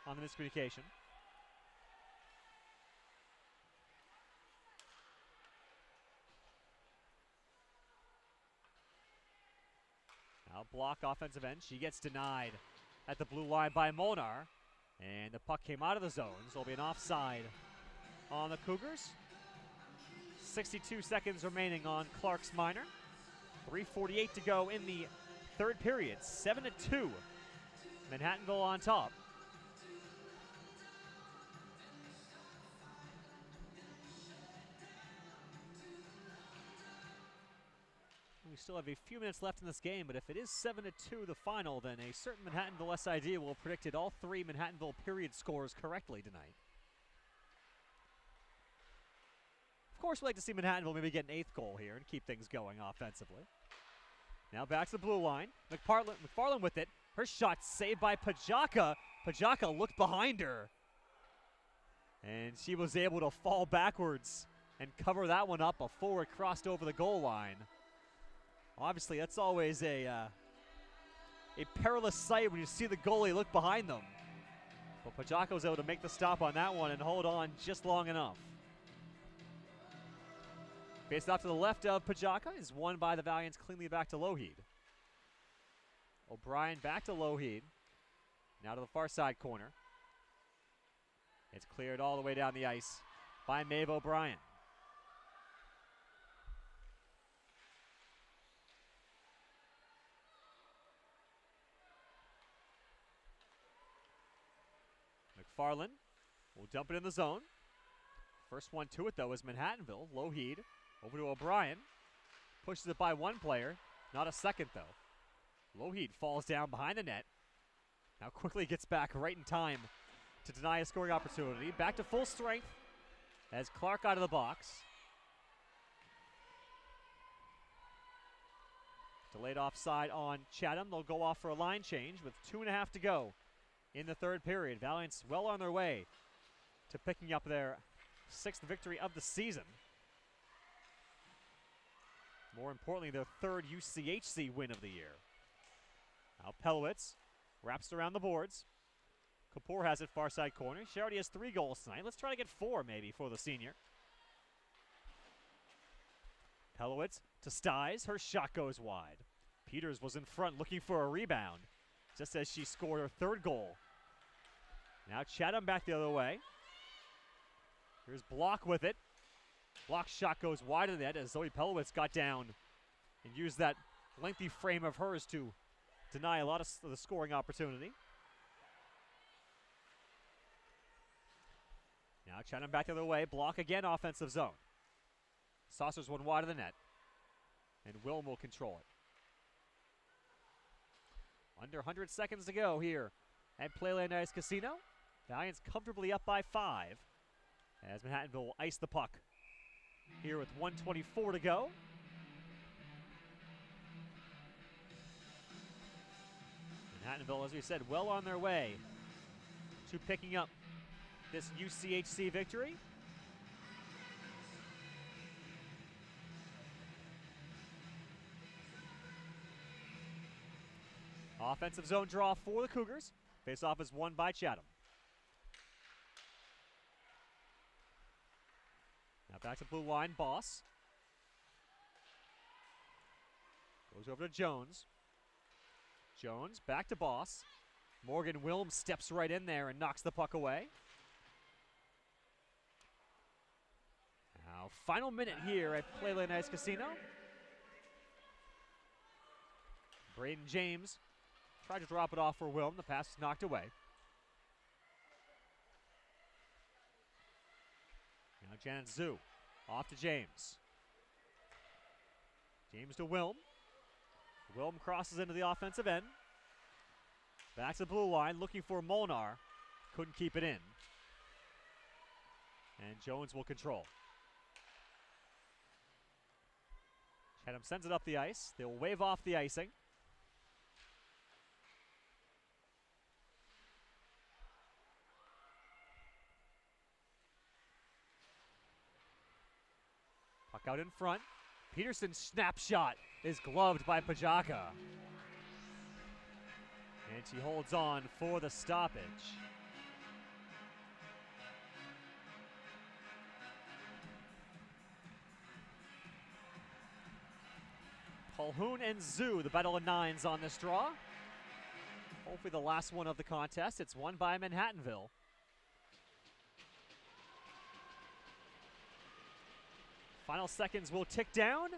on the miscommunication. Now Block, offensive end. She gets denied at the blue line by Molnar. And the puck came out of the zone, so it'll be an offside on the Cougars. 62 seconds remaining on Clark's minor. 3:48 to go in the third period. 7-2. Manhattanville on top. We still have a few minutes left in this game, but if it is 7-2 the final, then a certain Manhattanville SID will have predicted all three Manhattanville period scores correctly tonight. Of course, we'd like to see Manhattanville maybe get an eighth goal here and keep things going offensively. Now back to the blue line. McFarland with it. Her shot saved by Pajaka. Pajaka looked behind her. And she was able to fall backwards and cover that one up. A forward crossed over the goal line. Obviously, that's always a perilous sight when you see the goalie look behind them. But Pajaka was able to make the stop on that one and hold on just long enough. Faced off to the left of Pajaka is won by the Valiants cleanly back to Lougheed. O'Brien back to Lougheed. Now to the far side corner. It's cleared all the way down the ice by Maeve O'Brien. McFarland will dump it in the zone. First one to it, though, is Manhattanville. Lougheed over to O'Brien. Pushes it by one player. Not a second, though. Lougheed falls down behind the net. Now quickly gets back right in time to deny a scoring opportunity. Back to full strength as Clark out of the box. Delayed offside on Chatham. They'll go off for a line change with 2.5 to go in the third period. Valiants well on their way to picking up their 6th victory of the season. More importantly, their 3rd UCHC win of the year. Now Pelowitz wraps around the boards. Kapoor has it far side corner. She already has 3 goals tonight. Let's try to get 4 maybe for the senior. Pelowitz to Stiles. Her shot goes wide. Peters was in front looking for a rebound just as she scored her 3rd goal Now Chatham back the other way. Here's Block with it. Block shot goes wide of the net as Zoe Pelowitz got down and used that lengthy frame of hers to deny a lot of the scoring opportunity. Now Chatham back the other way. Block again, offensive zone. Saucers one wide of the net. And Wilm will control it. Under 100 seconds to go here at Playland Ice Casino. Valiants comfortably up by 5 as Manhattanville will ice the puck here with 1:24 to go. Manhattanville, as we said, well on their way to picking up this UCHC victory. Offensive zone draw for the Cougars. Face-off is won by Chatham. Now back to blue line, Boss. Goes over to Jones. Jones back to Boss. Morgan Wilm steps right in there and knocks the puck away. Now, final minute here at Playland Ice Casino. Braden James tried to drop it off for Wilm. The pass is knocked away. Now Janet Zhu off to James. James to Wilm. Wilm crosses into the offensive end. Back to the blue line, looking for Molnar. Couldn't keep it in. And Jones will control. Chatham sends it up the ice. They'll wave off the icing. Puck out in front. Peterson's snapshot is gloved by Pajaka. And she holds on for the stoppage. Mulhoon and Zhu, the battle of nines on this draw. Hopefully the last one of the contest. It's won by Manhattanville. Final seconds will tick down,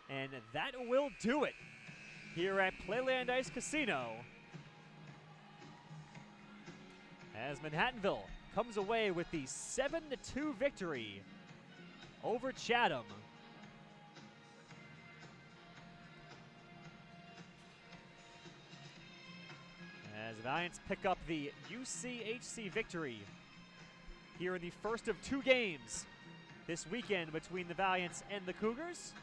and that will do it here at Playland Ice Casino as Manhattanville comes away with the 7-2 victory over Chatham. As the Valiants pick up the UCHC victory here in the first of 2 games this weekend between the Valiants and the Cougars.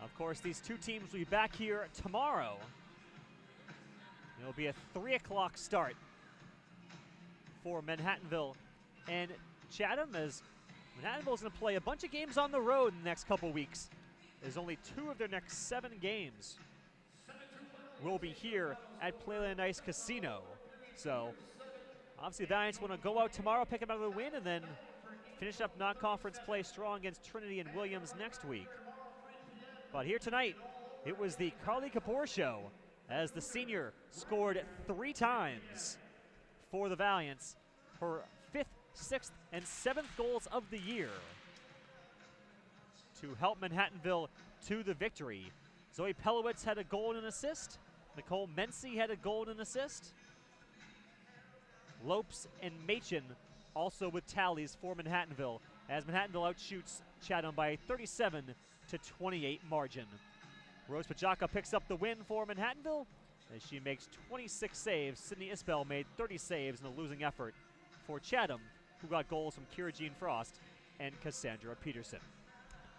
Of course, these 2 teams will be back here tomorrow. It'll be a 3 o'clock start for Manhattanville and Chatham, as Manhattanville is going to play a bunch of games on the road in the next couple weeks. There's only 2 of their next 7 games will be here at Playland Ice Casino. So, obviously, the Valiants want to go out tomorrow, pick up another win, and then finish up non-conference play strong against Trinity and Williams next week. But here tonight, it was the Carly Kapoor show as the senior scored 3 times for the Valiants, her 5th, 6th, and 7th goals of the year to help Manhattanville to the victory. Zoe Pelowitz had a goal and an assist. Nicole Mency had a goal and an assist. Lopes and Machin also with tallies for Manhattanville, as Manhattanville outshoots Chatham by a 37-28 margin. Rose Pajaka picks up the win for Manhattanville as she makes 26 saves. Sydney Isbell made 30 saves in a losing effort for Chatham, who got goals from Kira Jean Frost and Cassandra Peterson.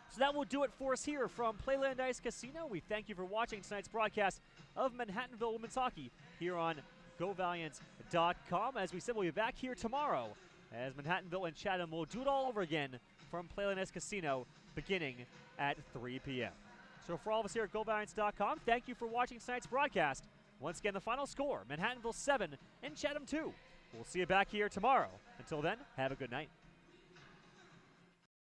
So that will do it for us here from Playland Ice Casino. We thank you for watching tonight's broadcast of Manhattanville Women's Hockey here on GoValiants.com. As we said, we'll be back here tomorrow as Manhattanville and Chatham will do it all over again from Playland Ice Casino beginning at 3 p.m. So for all of us here at GoValiants.com, thank you for watching tonight's broadcast. Once again, the final score, Manhattanville 7 and Chatham 2. We'll see you back here tomorrow. Until then, have a good night.